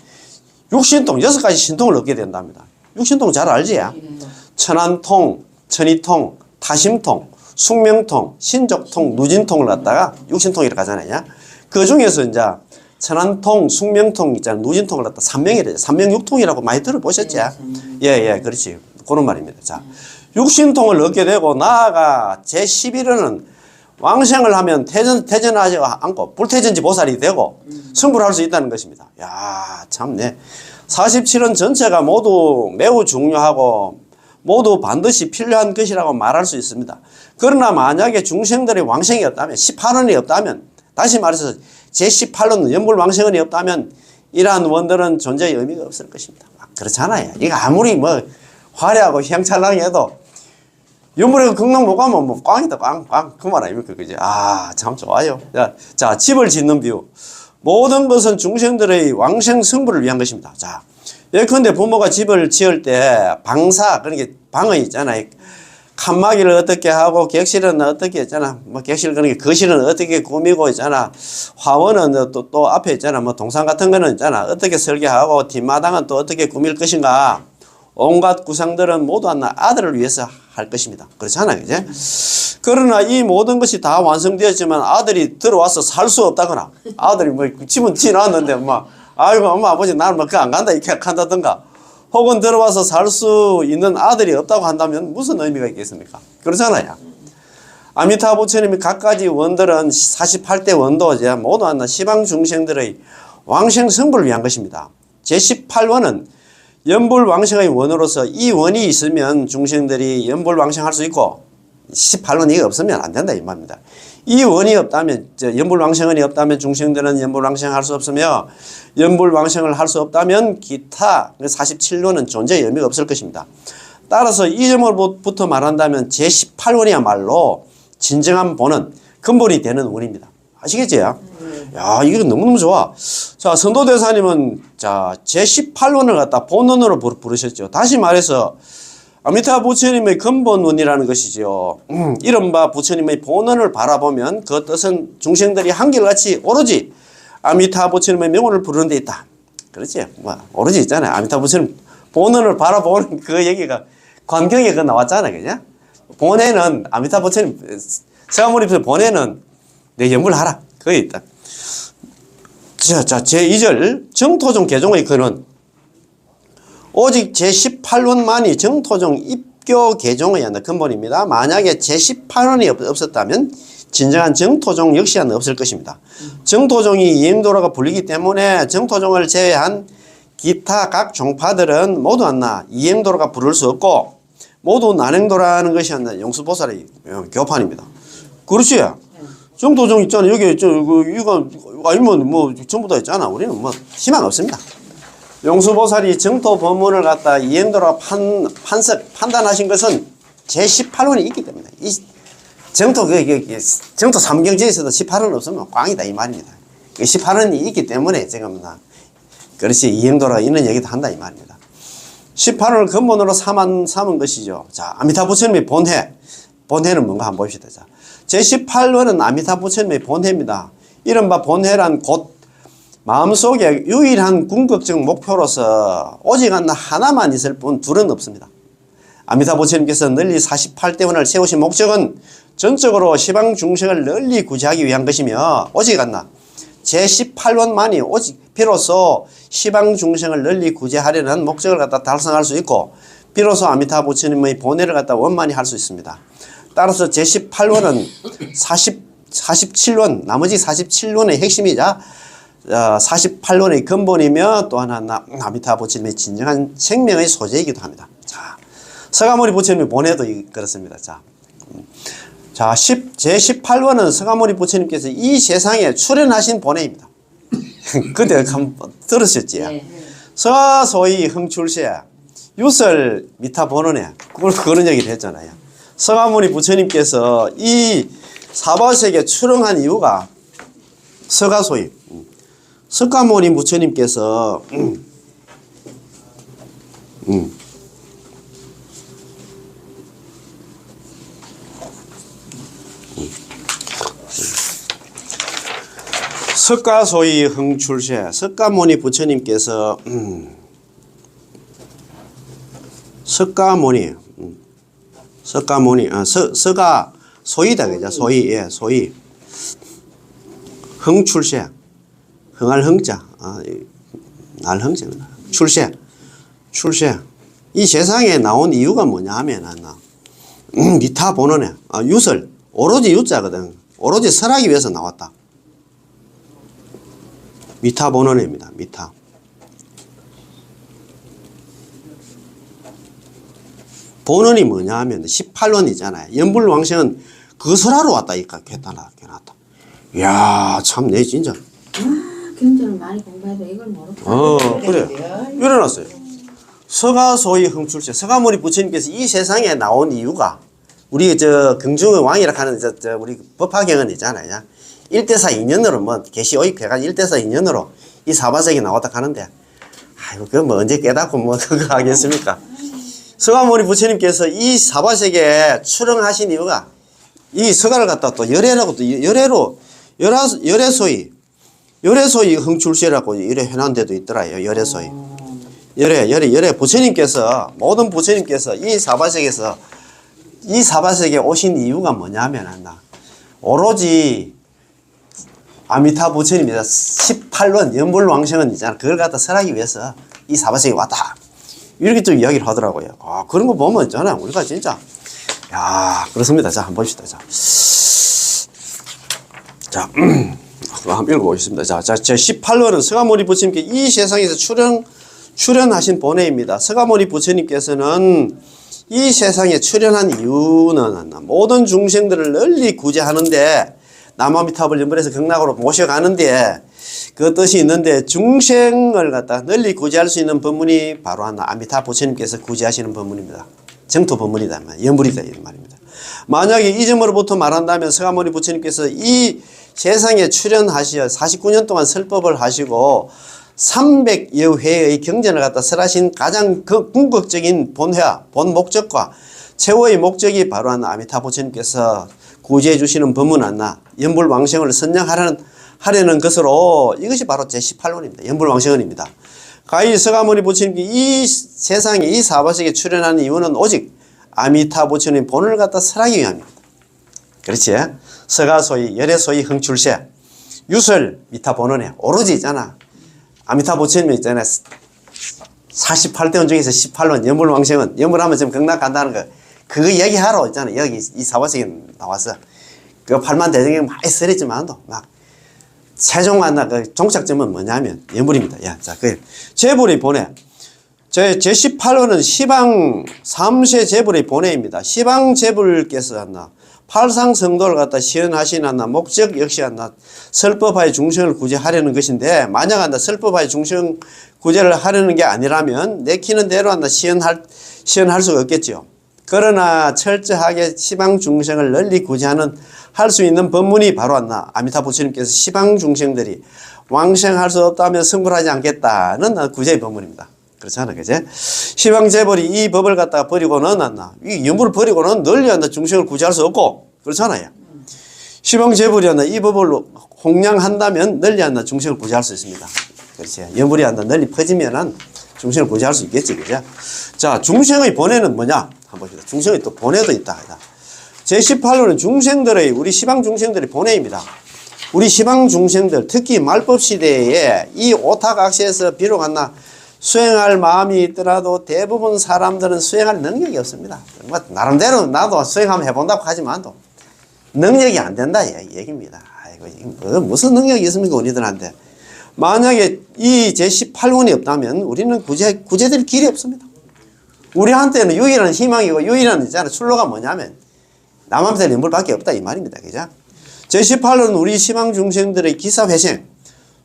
육신통, 6가지 신통을 얻게 된답니다. 육신통 잘 알지? 천안통, 천이통, 타심통, 숙명통, 신족통, 누진통을 갖다가 육신통이라고 하잖아요. 그 중에서 이제 천안통, 숙명통 있잖아요. 누진통을 갖다 삼명이래요. 삼명육통이라고 많이 들어보셨지? 예, 그렇지. 그런 말입니다. 자, 육신통을 얻게 되고 나아가 제11호는 왕생을 하면 태전하지 않고 불태전지 보살이 되고 승부를 할 수 있다는 것입니다. 야, 참네. 47원 전체가 모두 매우 중요하고 모두 반드시 필요한 것이라고 말할 수 있습니다. 그러나 만약에 중생들의 왕생이 없다면 18원이 없다면 다시 말해서 제18원 연불왕생원이 없다면 이러한 원들은 존재의 의미가 없을 것입니다. 그렇잖아요. 이거 아무리 뭐 화려하고 휘황찬란해도 연불에 극락 못 가면 뭐 꽝이다 꽝 그 말 아닙니까? 그죠? 아, 참 좋아요. 자, 집을 짓는 비유. 모든 것은 중생들의 왕생 승부를 위한 것입니다. 자, 예컨대 부모가 집을 지을 때 방사, 그러니까 방은 있잖아요. 칸막이를 어떻게 하고 객실은 어떻게 있잖아. 뭐 객실 그러니까 거실은 어떻게 꾸미고 있잖아. 화원은 또 앞에 있잖아. 뭐 동상 같은 거는 있잖아. 어떻게 설계하고 뒷마당은 또 어떻게 꾸밀 것인가. 온갖 구상들은 모두 하나 아들을 위해서 할 것입니다. 그렇잖아요. 그제? 그러나 이 모든 것이 다 완성되었지만 아들이 들어와서 살 수 없다거나 아들이 뭐 집은 지어놨는데 막 아이고 엄마 아버지 나는 뭐 그 안 간다 이렇게 한다든가 혹은 들어와서 살 수 있는 아들이 없다고 한다면 무슨 의미가 있겠습니까? 그렇잖아요. 아미타 부처님이 각가지 원들은 48대 원도제 모두 하나 시방 중생들의 왕생 승부를 위한 것입니다. 제18원은 연불왕생의 원으로서 이 원이 있으면 중생들이 연불왕생할 수 있고 18원이 없으면 안 된다 이 말입니다. 이 원이 없다면, 연불왕생원이 없다면 중생들은 연불왕생할 수 없으며, 연불왕생을 할 수 없다면 기타 47원은 존재의 의미가 없을 것입니다. 따라서 이 점으로부터 말한다면 제18원이야말로 진정한 본은 근본이 되는 원입니다. 아시겠죠? 야, 이거 너무너무 좋아. 자, 선도대사님은 자, 제18원을 갖다 본원으로 부르셨죠. 다시 말해서 아미타 부처님의 근본원이라는 것이죠. 이른바 부처님의 본원을 바라보면 그 뜻은 중생들이 한결같이 오로지 아미타 부처님의 명호를 부르는 데 있다. 그렇지? 뭐 오로지 있잖아요. 아미타 부처님 본원을 바라보는 그 얘기가 관경에 그 나왔잖아요. 그죠? 본에는 아미타 부처님 서가모니 본에는 내 연불하라. 그게 있다. 자, 제2절 정토종 개종의 근원 오직 제18원만이 정토종 입교 개종의 근본입니다. 만약에 제18원이 없었다면 진정한 정토종 역시는 없을 것입니다. 정토종이 이행도로가 불리기 때문에 정토종을 제외한 기타 각 종파들은 모두 이행도로가 부를 수 없고 모두 난행도라는 것이 용수보살의 교판입니다. 그렇지? 정토종 있잖아. 여기 이거 아니면 뭐 전부 다 있잖아. 우리는 뭐 희망 없습니다. 용수보살이 정토 법문을 갖다 이행도로 판단하신 것은 제18원이 있기 때문에 이 정토 정토 삼경지에서도 18원 없으면 꽝이다 이 말입니다. 18원이 있기 때문에 지금 그렇지 이행도로가 있는 얘기도 한다 이 말입니다. 18원을 근본으로 삼은 것이죠. 자, 아미타 부처님의 본해는 뭔가 한번 봅시다. 자, 제18원은 아미타 부처님의 본해입니다. 이른바 본해란 곧 마음속에 유일한 궁극적 목표로서 오직 하나만 있을 뿐 둘은 없습니다. 아미타 부처님께서 널리 48대원을 세우신 목적은 전적으로 시방 중생을 널리 구제하기 위한 것이며 오직 제18원만이 오직 비로소 시방 중생을 널리 구제하려는 목적을 갖다 달성할 수 있고 비로소 아미타 부처님의 본해를 갖다 원만히 할 수 있습니다. 따라서 제18원은 47원 나머지 47원의 핵심이자 48원의 근본이며 또 하나 아미타 부처님의 진정한 생명의 소재이기도 합니다. 자, 서가모니 부처님의 본해도 그렇습니다. 자, 제18원은 서가모니 부처님께서 이 세상에 출현하신 본해입니다. 그때 한번 들으셨지? 네. 서소이 흥출세 유설 미타 본원에 그런 얘기를 했잖아요. 서가모니 부처님께서 이 사바세계에 출현한 이유가 서가소이 석가모니 부처님께서 석가소이 흥출세 석가모니 부처님께서 석가모니 서가 소이다 그죠? 소이 예 소이 흥출세 흥할 흥자 날 흥자 출세 이 세상에 나온 이유가 뭐냐 하면 미타 본원에 유설 오로지 유자거든. 오로지 설하기 위해서 나왔다. 미타 본원입니다. 미타. 본원이 뭐냐 하면 18원이잖아요. 연불왕생은 그 설하러 왔다. 이까 괴나다. 이야, 참, 내 진짜. 경전을 많이 공부해도 이걸 모르고. 그래. 일어났어요. 서가소이 흥출세. 서가모니 부처님께서 이 세상에 나온 이유가 우리 경중의 왕이라 하는 우리 법화경은 있잖아요. 1대사 2년으로 뭐 계시 오입해가지고 1대사 2년으로 이 사바세계 나왔다 하는데 아이고 그거 뭐 언제 깨닫고 뭐 그거 하겠습니까? 서가모니 부처님께서 이 사바세계에 출렁하신 이유가 이 서가를 갖다 또 열애라고 또 열애소이 흥출세라고 이래 해놓은 데도 있더라요. 열애소이 열애 부처님께서 모든 부처님께서 이 사바세계에 오신 이유가 뭐냐면 오로지 아미타 부처님이다. 18원 연불왕생은 있잖아. 그걸 갖다 설하기 위해서 이 사바세계에 왔다. 이렇게 좀 이야기를 하더라고요. 그런 거 보면 있잖아. 우리가 진짜 야 그렇습니다. 자 한번 봅시다. 자 한번 읽어보겠습니다. 자, 제 18원은 서가모니 부처님께 이 세상에서 출현하신 본해입니다. 서가모니 부처님께서는 이 세상에 출현한 이유는 모든 중생들을 널리 구제하는데 남아미탑을 연불해서 극락으로 모셔가는데 그 뜻이 있는데 중생을 갖다 널리 구제할 수 있는 법문이 바로 아미타 부처님께서 구제하시는 법문입니다. 정토 법문이다, 연불이다 이 말입니다. 만약에 이 점으로부터 말한다면 서가모니 부처님께서 이 세상에 출현하시어 49년 동안 설법을 하시고 300여 회의 경전을 갖다 설하신 가장 궁극적인 본회와 본 목적과 최후의 목적이 바로 아미타 부처님께서 구제해 주시는 법문 안나 연불왕생을 선양하려는 것으로 이것이 바로 제18원입니다. 연불왕생원입니다. 가히 서가모니 부처님께 이 세상에 이 사바sek에 출현하는 이유는 오직 아미타 부처님 본을 갖다 설하기 위함입니다. 그렇지? 서가소이 열애소이 흥출세 유설 미타 본원에 오로지 있잖아. 아미타 부처님이 있잖아요. 48대원 중에서 18원 연불왕생원 연불하면 지금 극락 간다는 거 그거 얘기하러 있잖아. 여기 이 사바sek에 나왔어. 그 팔만 대중에 많이 쓰랬지만도 막 최종 만나 그 종착점은 뭐냐면 연불입니다. 야, 자, 그 제불의 본회. 제18호는 시방 3세 제불의 본회입니다. 시방 제불께서 한나 팔상 성도를 갖다 시연하신 한나 목적 역시 한나 설법하여 중생을 구제하려는 것인데 만약 한나 설법하여 중생 구제를 하려는 게 아니라면 내키는 대로 한나 시연할 수가 없겠죠. 그러나 철저하게 시방 중생을 널리 구제하는 할 수 있는 법문이 바로 왔나 아미타 부처님께서 시방 중생들이 왕생할 수 없다면 성불하지 않겠다는 구제의 법문입니다. 그렇잖아, 그제? 시방 재벌이 이 법을 갖다가 버리고는 안나 이 연불을 버리고는 널리 한다 중생을 구제할 수 없고 그렇잖아요. 시방 재벌이 한다 이 법을弘扬한다면 널리 한다 중생을 구제할 수 있습니다. 그렇지? 연불이 한다 널리 퍼지면은 중생을 구제할 수 있겠지, 그죠? 자, 중생의 본해는 뭐냐? 한번 봅시다. 중생의 또 본해도 있다. 제18호는 중생들의, 우리 시방 중생들의 본해입니다. 우리 시방 중생들, 특히 말법 시대에 이 오타각시에서 비록 한나 수행할 마음이 있더라도 대부분 사람들은 수행할 능력이 없습니다. 나름대로 나도 수행하면 해본다고 하지만도 능력이 안 된다, 이 얘기입니다. 아이고, 무슨 능력이 있습니까, 우리들한테. 만약에 이 제18원이 없다면 우리는 구제될 길이 없습니다. 우리한테는 유일한 희망이고 유일한 있잖아 출로가 뭐냐면 남한테 연불밖에 없다 이 말입니다. 그죠? 제18호는 우리 시방 중생들의 기사회생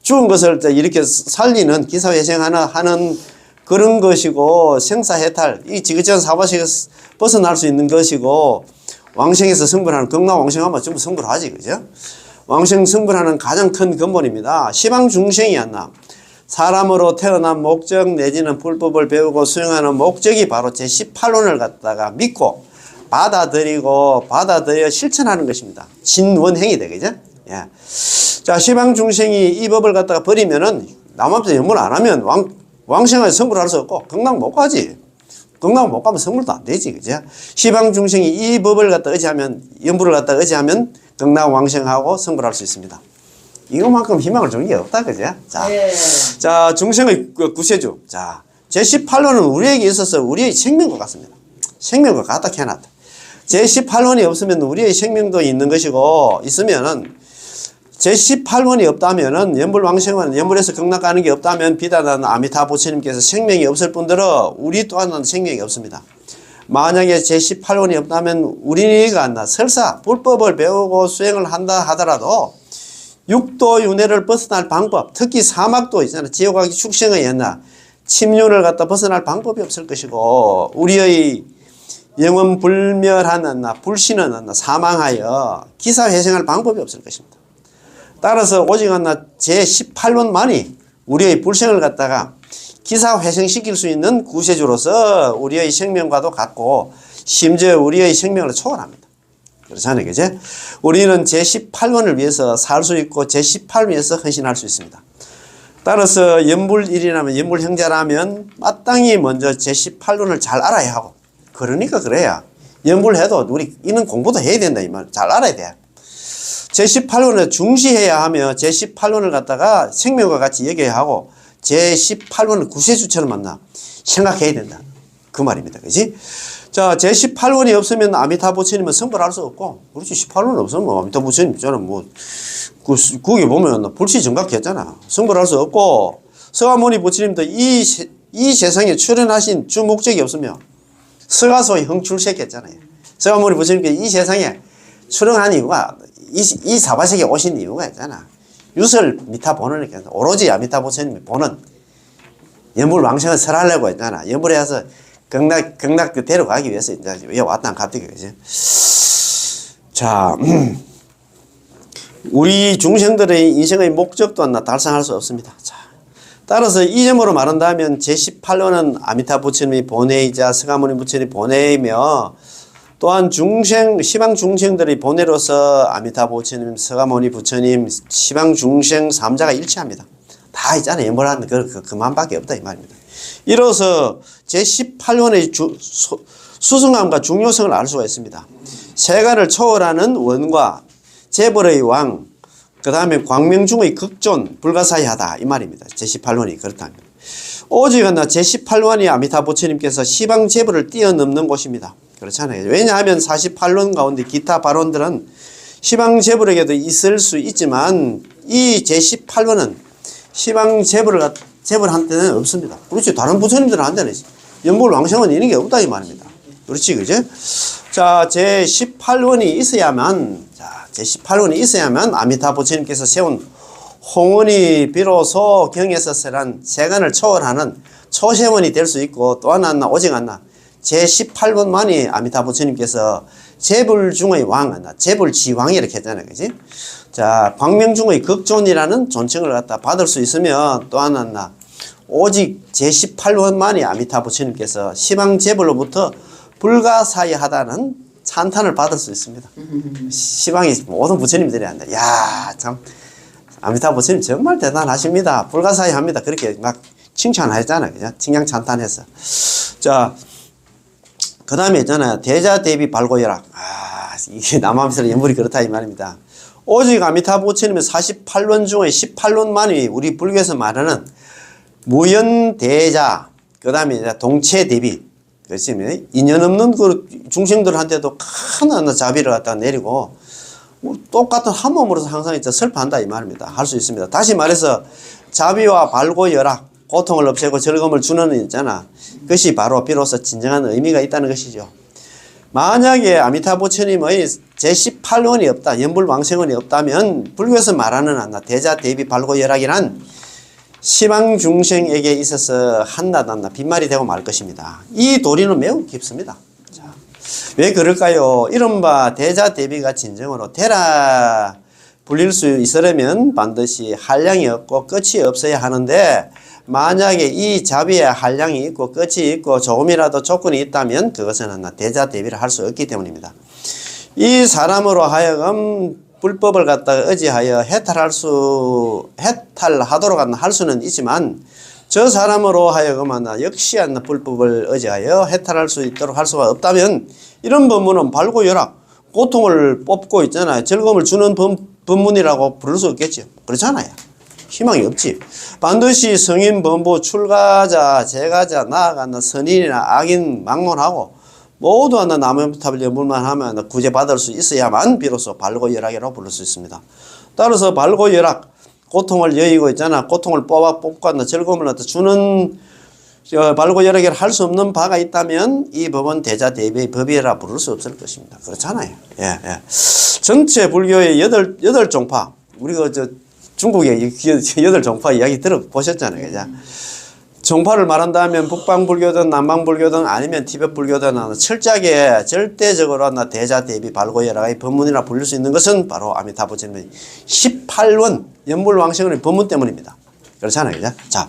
죽은 것을 이렇게 살리는 기사회생하는 그런 것이고 생사해탈 이 지긋지긋한 사바sek에서 벗어날 수 있는 것이고 왕생에서 성불하는 극락왕생하면 전부 성불하지. 그죠? 왕생 성불하는 가장 큰 근본입니다. 시방 중생이 였나 사람으로 태어난 목적 내지는 불법을 배우고 수행하는 목적이 바로 제18원을 갖다가 믿고 받아들여 실천하는 것입니다. 진원행이 되겠죠? 예. 자, 시방 중생이 이 법을 갖다가 버리면은 남한테 연불 안 하면 왕생에서 성불할 수 없고 극락 못 가지. 극락 못 가면 성불도 안 되지. 그죠? 시방 중생이 이 법을 갖다 의지하면 연불을 갖다 의지하면 극락 왕생하고 성불할 수 있습니다. 이것만큼 희망을 주는 게 없다, 그죠? 자, 네. 자, 중생의 구세주. 자, 제18호는 우리에게 있어서 우리의 생명과 같습니다. 생명과 같다 해놨다. 제18원이 없으면 우리의 생명도 있는 것이고, 있으면은, 제18원이 없다면은, 연불왕생은, 연불에서 극락 가는 게 없다면, 비단한 아미타 부처님께서 생명이 없을 뿐더러, 우리 또한 생명이 없습니다. 만약에 제18원이 없다면, 우리가 안나 설사, 불법을 배우고 수행을 한다 하더라도, 육도 윤회를 벗어날 방법, 특히 사막도 있잖아. 지옥하기 축생의 옛날 침륜을 갖다 벗어날 방법이 없을 것이고 우리의 영원 불멸한 불신은 사망하여 기사회생할 방법이 없을 것입니다. 따라서 오직 제18원만이 우리의 불생을 갖다가 기사회생시킬 수 있는 구세주로서 우리의 생명과도 같고 심지어 우리의 생명을 초월합니다. 그렇잖아요. 그죠? 우리는 제18원을 위해서 살 수 있고 제18을 위해서 헌신할 수 있습니다. 따라서 연불일이라면 연불형제라면 마땅히 먼저 제18원을 잘 알아야 하고 그러니까 그래야 연불해도 우리 이는 공부도 해야 된다 이 말. 잘 알아야 돼. 제18원을 중시해야 하며 제18원을 갖다가 생명과 같이 여겨야 하고 제18원을 구세주처럼 만나 생각해야 된다. 그 말입니다. 그지? 자, 제18원이 없으면 아미타 부처님은 성불할 수 없고, 그렇지, 18원 없으면 아미타 부처님 있잖아. 거기 보면 불시 정각했잖아. 성불할 수 없고, 서가모니 부처님도 이 세상에 출현하신 주 목적이 없으며, 서가소의 형출세켰잖아요. 서가모니 부처님께서 이 세상에 출生한 이유가 이 사바세계에 오신 이유가 있잖아. 유설 미타 본원이니까 오로지 아미타 부처님이 보는 연불왕생을 설하려고 했잖아. 연불에 와서 극락 그 데려가기 위해서 이제 왜 왔다 갑자기 그지. 자, 우리 중생들의 인생의 목적도 달성할 수 없습니다. 자, 따라서 이 점으로 말한다면 제18호는 아미타 부처님이 본회이자 서가모니 부처님이 본회이며 또한 시방 중생들의 본회로서 아미타 부처님, 서가모니 부처님, 시방 중생 3자가 일치합니다. 다 있잖아요. 연불하는 그만밖에 없다 이 말입니다. 이로써 제18호의 수승함과 중요성을 알 수가 있습니다. 세간을 초월하는 원과 재벌의 왕, 그 다음에 광명중의 극존, 불가사의하다 이 말입니다. 제18원이 그렇다면 오직 제18원이 아미타 부처님께서 시방 재벌을 뛰어넘는 곳입니다. 그렇잖아요. 왜냐하면 48론 가운데 기타 발언들은 시방 재벌에게도 있을 수 있지만 이 제18원은 시방 재벌한테는 없습니다. 그렇지. 다른 부처님들한테는 연불왕생은 이런 게 없다 이 말입니다. 그렇지, 그죠? 자, 제18원이 있어야만, 아미타 부처님께서 세운 홍원이 비로소 경에서 설한 세간을 초월하는 초세원이 될 수 있고, 또 하나 오직 하나 제18번만이 아미타 부처님께서 재불 중의 왕, 재불 지왕이 이렇게 했잖아요. 그지? 자, 광명 중의 극존이라는 존칭을 갖다 받을 수 있으면 또 하나 오직 제18번만이 아미타 부처님께서 시방 재불로부터 불가사의하다는 찬탄을 받을 수 있습니다. 시방이 모든 부처님들이 한다. 야, 참 아미타 부처님 정말 대단하십니다. 불가사의합니다. 그렇게 막 칭찬하잖아요. 그죠? 칭찬 찬탄해서. 자, 그 다음에 있잖아요. 대자 대비 발고열악. 이게 남아미스러 연불이 그렇다 이 말입니다. 오직 아미타 부처님의 48론 중에 18론만이 우리 불교에서 말하는 무연대자, 그 다음에 동체 대비, 그렇지, 인연 없는 그 중생들한테도 큰 자비를 갖다 내리고 똑같은 한 몸으로서 항상 설파한다 이 말입니다. 할 수 있습니다. 다시 말해서 자비와 발고열악, 고통을 없애고 즐거움을 주는 있잖아. 그것이 바로 비로소 진정한 의미가 있다는 것이죠. 만약에 아미타 부처님의 제18원이 없다, 연불왕생원이 없다면 불교에서 말하는 대자 대비 발고열악이란 시방 중생에게 있어서 한낱 빈말이 되고 말 것입니다. 이 도리는 매우 깊습니다. 자, 왜 그럴까요? 이른바 대자 대비가 진정으로 대라 불릴 수 있으려면 반드시 한량이 없고 끝이 없어야 하는데 만약에 이 자비에 한량이 있고 끝이 있고 조금이라도 조건이 있다면 그것은 대자 대비를 할 수 없기 때문입니다. 이 사람으로 하여금 불법을 갖다가 의지하여 해탈하도록 할 수는 있지만 저 사람으로 하여금 역시 불법을 의지하여 해탈할 수 있도록 할 수가 없다면 이런 법문은 발고열악, 고통을 뽑고 있잖아요. 즐거움을 주는 법문이라고 부를 수 없겠죠. 그렇잖아요. 희망이 없지. 반드시 성인, 범부, 출가자, 제가자, 나아간다 선인이나 악인 막론하고 모두 나무탑을 연불만 하면 구제받을 수 있어야만 비로소 발고열악이라고 부를 수 있습니다. 따라서 발고열악, 고통을 여의고 있잖아. 고통을 뽑고 즐거움을 주는 발고열악을 할 수 없는 바가 있다면 이 법은 대자 대비의 법이라 부를 수 없을 것입니다. 그렇잖아요. 예. 전체 불교의 여덟 종파, 우리가 중국의 8종파 이야기 들어보셨잖아요. 그죠? 종파를 말한다면 북방불교든 남방불교든 아니면 티벳불교든 철저하게 절대적으로 대자 대비 발고열악의 법문이라 불릴 수 있는 것은 바로 아미타 부처님의 18원 연불왕생원의 법문 때문입니다. 그렇잖아요. 그죠? 자,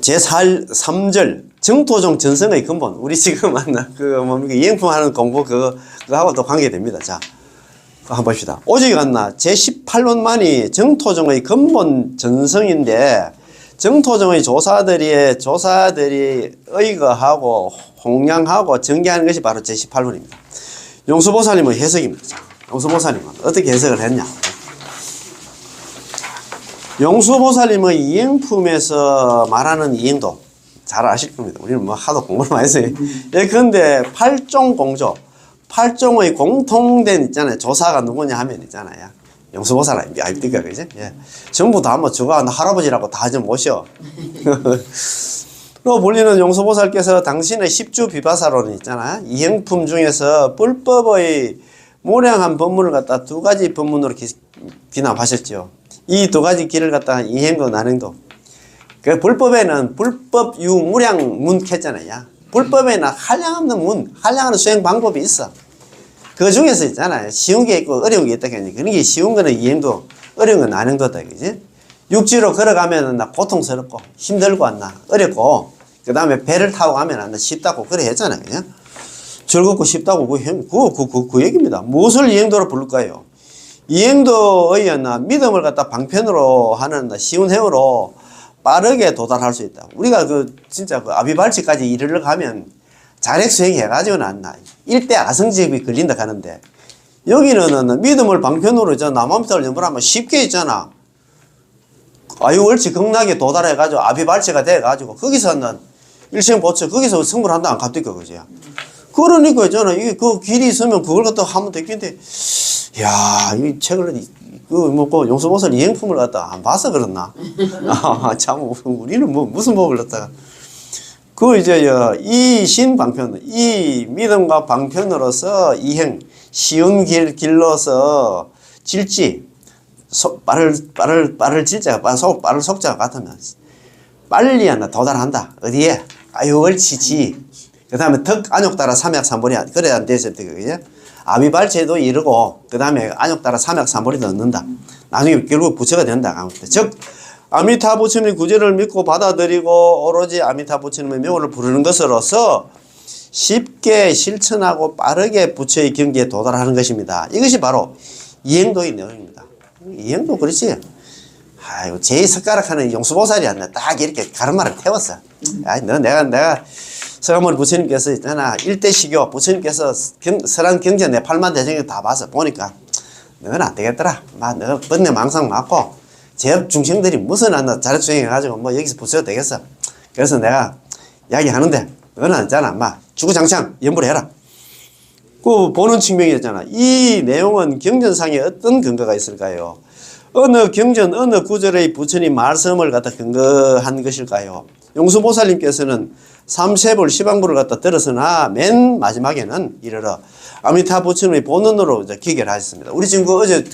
제3절 정토종 전성의 근본. 우리 지금 이행품 하는 공부 그거하고 또 관계됩니다. 자, 한번 봅시다. 오직 제18원만이 정토종의 근본 전성인데 정토종의 조사들이 의거하고 홍량하고 전개하는 것이 바로 제18원입니다. 용수보살님의 해석입니다. 자, 용수보살님은 어떻게 해석을 했냐? 용수보살님의 이행품에서 말하는 이행도 잘 아실 겁니다. 우리는 하도 공부를 많이 했어요. 예컨대 8종 공통된 있잖아요. 조사가 누구냐 하면 있잖아요. 용수보살입니다. 알니까 그지? 예. 전부 다 저거 할아버지라고 다 좀 모셔. 로 불리는 용서보살께서 당신의 십주 비바사론 있잖아. 이행품 중에서 불법의 모량한 법문을 갖다 두 가지 법문으로 기납하셨죠. 이 두 가지 길을 갖다가 이행도 난행도. 그 불법에는 불법 유무량 문 켰잖아요. 불법에는 한량없는 문, 한량하는 수행 방법이 있어. 그 중에서 있잖아요. 쉬운 게 있고 어려운 게 있다. 그런 게 쉬운 거는 이행도, 어려운 건 난행도다. 그지? 육지로 걸어가면 나 고통스럽고 힘들고 안 나. 어렵고. 그 다음에 배를 타고 가면 안 나. 쉽다고 그래 했잖아요. 그냥. 즐겁고 쉽다고 그 얘기입니다. 무엇을 이행도로 부를까요? 이행도의 믿음을 갖다 방편으로 하는 쉬운 행으로 빠르게 도달할 수 있다. 우리가 진짜 아비발치까지 이르러 가면 자력수행 해가지고는 안 나. 일대 아성집이 걸린다 하는데, 여기는 믿음을 방편으로 남한미터를 연불하면 쉽게 있잖아. 아유월치 극락에 도달해가지고 아비발치가 돼가지고 거기서는 일생보처 거기서 성불한다 안 갑니까 그지? 그러니까 있잖아. 이게 그 길이 있으면 그걸 갖다 하면 되겠는데, 야, 이 책을 그 용서보살 이행품을 갖다 안 봐서 그렇나? 참 우리는 무슨 법을 갖다가 이 신방편, 이 믿음과 방편으로서 이행 쉬운 길로서 질지 빠를 질자가 빠를 속자가 같으면 빨리 한다 도달한다. 어디에? 아유월치지. 그 다음에 덕 안욕따라 삼약삼벌이 그래야 안 되실 때 그게 아비발체도 이르고 그 다음에 안욕따라 삼약삼벌이도 얻는다. 나중에 결국 부처가 된다. 즉 아미타 부처님의 구제를 믿고 받아들이고 오로지 아미타 부처님의 명호를 부르는 것으로서 쉽게 실천하고 빠르게 부처의 경지에 도달하는 것입니다. 이것이 바로 이행도의 내용입니다. 이행도 그렇지. 아이고 제2석가락 하는 용수보살이었네. 딱 이렇게 가르마를 태웠어. 아이 내가 서가모니 부처님께서 있잖아. 일대시교 부처님께서 설한 경전 내 8만 대중에 다 봐서 보니까 너는 안 되겠더라. 너 번뇌 망상 맞고 제업 중생들이 무슨 자력수행해가지고 여기서 부처가 되겠어. 그래서 내가 이야기하는데 너는 있잖아. 주구장창 연불해라. 그 보는 측면이었잖아. 이 내용은 경전상에 어떤 근거가 있을까요? 어느 경전, 어느 구절의 부처님 말씀을 갖다 근거한 것일까요? 용수보살님께서는 삼세불 시방불을 갖다 들었으나 맨 마지막에는 이르러 아미타 부처님의 본원으로 기결하셨습니다. 우리 지금 어제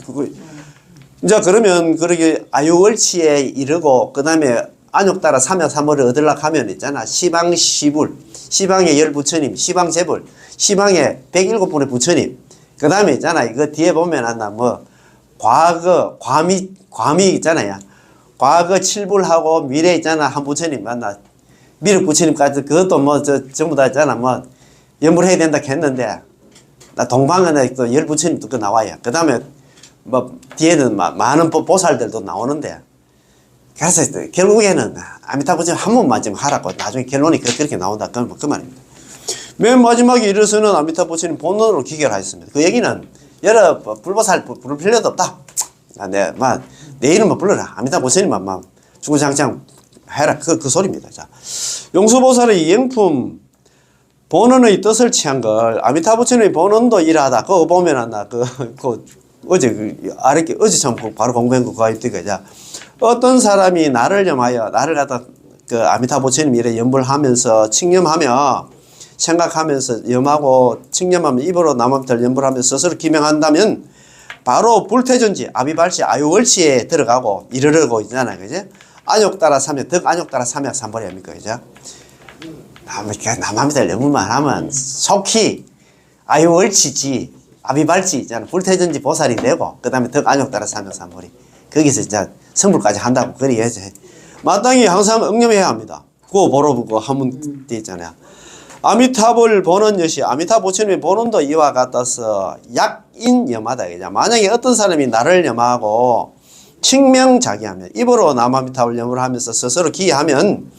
이제 그러면 그렇게 아유월치에 이르고 그 다음에 안욕따라 삼약삼월을 얻으려고 하면 있잖아. 시방시불, 시방의 열 부처님, 시방제불, 시방의 107분의 부처님. 그 다음에 있잖아. 이거 뒤에 보면 과거, 과미 있잖아요. 과거 7불하고 미래 있잖아. 한 부처님 만나. 미륵 부처님까지 그것도 전부 다 있잖아. 연불해야 된다 했는데, 나 동방에 또 열 부처님도 그 나와요. 그 다음에 뒤에는 많은 보살들도 나오는데, 그래서 결국에는 아미타 부처님 한 번만 좀 하라고 나중에 결론이 그렇게 나온다. 그 말입니다. 맨 마지막에 이르서는 아미타 부처님 본론으로 기결하였습니다. 그 얘기는 여러 불보살 부를 필요도 없다. 내 이름만 불러라. 아미타 부처님만 주구장창 해라. 그 소리입니다. 자, 용수보살의 이행품 본원의 뜻을 취한 걸 아미타 부처님의 본원도 이러하다. 그거 보면 어제 참 바로 공부한 거 그거 있더니까. 어떤 사람이 나를 염하여 나를 갖다 아미타 부처님 이래 연불하면서 칭념하며 생각하면서 염하고 칭념하며 입으로 남한테를 연불하면서 스스로 기명한다면 바로 불퇴전지 아비발치 아유월치에 들어가고 이르르고 있잖아요. 그죠? 안욕따라 삼약, 덕 안욕따라 삼약 삼벌이 아닙니까? 그죠? 남한테를 연불만 하면 속히 아유월치지 아비발치 있잖아. 불퇴전지 보살이 되고 그 다음에 덕 안욕따라 삼약 삼벌이 거기서 이제 성불까지 한다고 그리 해서 마땅히 항상 응념해야 합니다. 그거 보러 한문 돼 있잖아요. 아미타불 본원 여시 아미타 부처님의 본원도 이와 같아서 약인염하다. 만약에 어떤 사람이 나를 염하고 칭명자기하면 입으로 남아미타불 염을 하면서 스스로 기하면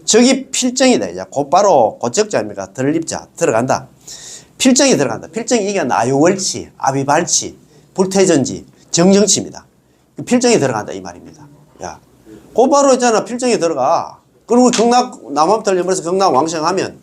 저기 필정이다. 곧바로 곧적자 아닙니까? 들립자 들어간다. 필정이 들어간다. 필정이 이게 아유월치, 아비발치, 불퇴전지, 정정치입니다. 필정이 들어간다 이 말입니다. 야, 곧바로 있잖아. 필정이 들어가. 그리고 남아미타불 염에서 극락 왕생하면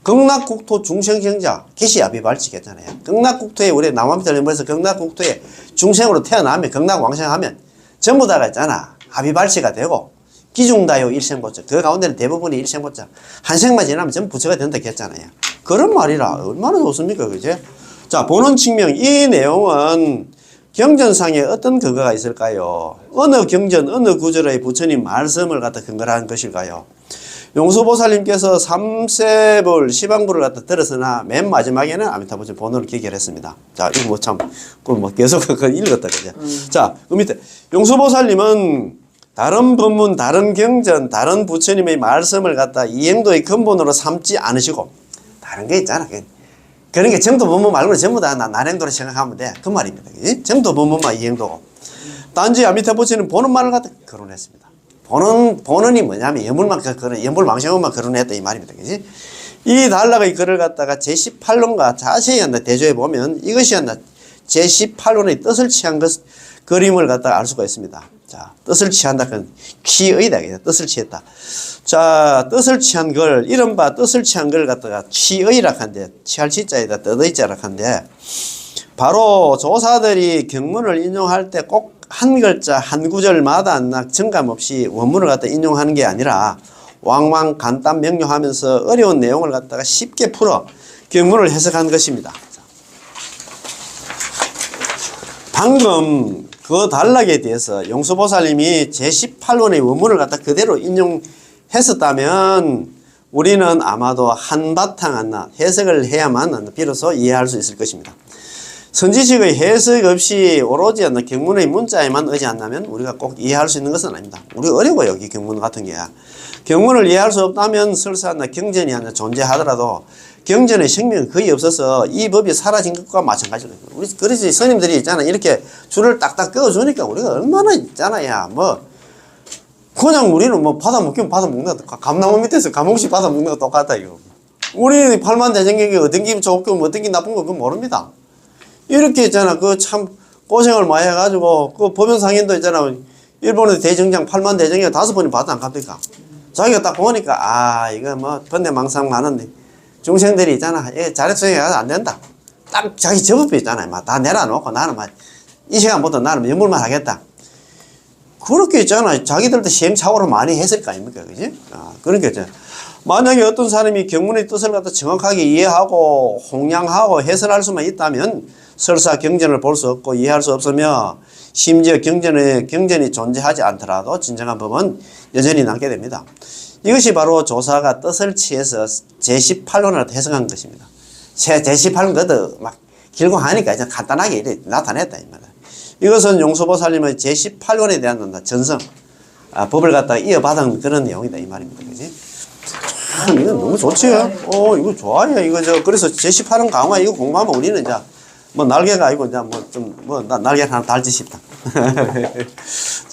극락국토 중생경자 기시 아비발치겠잖아요. 극락국토에 우리 남아미타불 염에서 극락국토에 중생으로 태어나면 극락왕생하면 전부 다가 있잖아. 아비발치가 되고 기중다요 일생보적. 그 가운데는 대부분이 일생보적. 한 생만 지나면 전부 부처가 된다 했잖아요. 그런 말이라 얼마나 좋습니까, 그제? 자, 보는 측면. 이 내용은 경전상에 어떤 근거가 있을까요? 어느 경전, 어느 구절의 부처님 말씀을 갖다 근거로 한 것일까요? 용수보살님께서 삼세불, 시방불을 갖다 들었으나 맨 마지막에는 아미타부처 본원을 기결했습니다. 자, 이거 뭐 참, 계속 그거 읽었다, 그죠? 자, 그 밑에. 용수보살님은 다른 법문, 다른 경전, 다른 부처님의 말씀을 갖다 이행도의 근본으로 삼지 않으시고, 다른 게 있잖아. 그런 게 정도 법문 말고는 전부 다 난행도로 생각하면 돼. 그 말입니다. 그지? 정도 법문만 이행도고. 단지 아미타부처는 보는 말을 갖다 거론했습니다. 본원이 뭐냐면 연불망생원만 거론했다 이 말입니다. 그지? 이 단락의 글을 갖다가 제18논과 자세히 한다 대조해 보면 이것이 한다 제18논의 뜻을 취한 그림을 갖다가 알 수가 있습니다. 자, 뜻을 취한다. 그건 취의다. 뜻을 취했다. 자, 뜻을 취한 걸, 이른바 뜻을 취한 걸 갖다가 취의라 한데, 취할 취자에다 뜻의자라 한데, 바로 조사들이 경문을 인용할 때 꼭 한 글자, 한 구절마다 정감 없이 원문을 갖다 인용하는 게 아니라 왕왕 간단 명료하면서 어려운 내용을 갖다가 쉽게 풀어 경문을 해석한 것입니다. 방금 그 단락에 대해서 용수보살님이 제18원의 원문을 갖다 그대로 인용했었다면 우리는 아마도 한바탕 해석을 해야만 비로소 이해할 수 있을 것입니다. 선지식의 해석 없이 오로지 경문의 문자에만 의지한다면 우리가 꼭 이해할 수 있는 것은 아닙니다. 우리 어려워요, 이 경문 같은 게. 경문을 이해할 수 없다면 설사 경전이 존재하더라도 경전의 생명이 거의 없어서 이 법이 사라진 것과 마찬가지로. 우리, 그래서 스님들이 있잖아. 이렇게 줄을 딱딱 끄어주니까 우리가 얼마나 있잖아. 야, 그냥 우리는 받아 먹기면 받아 먹는 거. 감나무 밑에서 감옥시 받아 먹는 거 똑같다, 이거. 우리 팔만대장경이 어떤 게 좋고 어떤 게 나쁜 거 그건 모릅니다. 이렇게 있잖아. 그 참 고생을 많이 해가지고, 그 보면상인도 있잖아. 일본의 대정장 8만 대정장 5번이 봐도 안 갑니까? 자기가 딱 보니까, 이거 번뇌망상 많은데, 중생들이 있잖아. 자력수행이 안 된다. 딱 자기 저법이 있잖아요. 다 내려놓고 나는 이 시간부터 나는 연물만 하겠다. 그렇게 있잖아. 자기들도 시행착오를 많이 했을 거 아닙니까? 그지? 그러니까 있잖아. 만약에 어떤 사람이 경문의 뜻을 갖다 정확하게 이해하고 홍양하고 해설할 수만 있다면 설사 경전을 볼 수 없고 이해할 수 없으며 심지어 경전이 존재하지 않더라도 진정한 법은 여전히 남게 됩니다. 이것이 바로 조사가 뜻을 취해서 제18논을 해석한 것입니다. 제18논 그것도 길고 하니까 이제 간단하게 이렇게 나타냈다. 이것은 용수보살님의 제18논에 대한 전성, 법을 갖다가 이어받은 그런 내용이다. 이 말입니다. 그지? 참, 이거 너무 좋지요? 이거 좋아요. 그래서 제18논 강화 이거 공부하면 우리는 이제 날개가 아니고 이제 날개 하나 달지 싶다.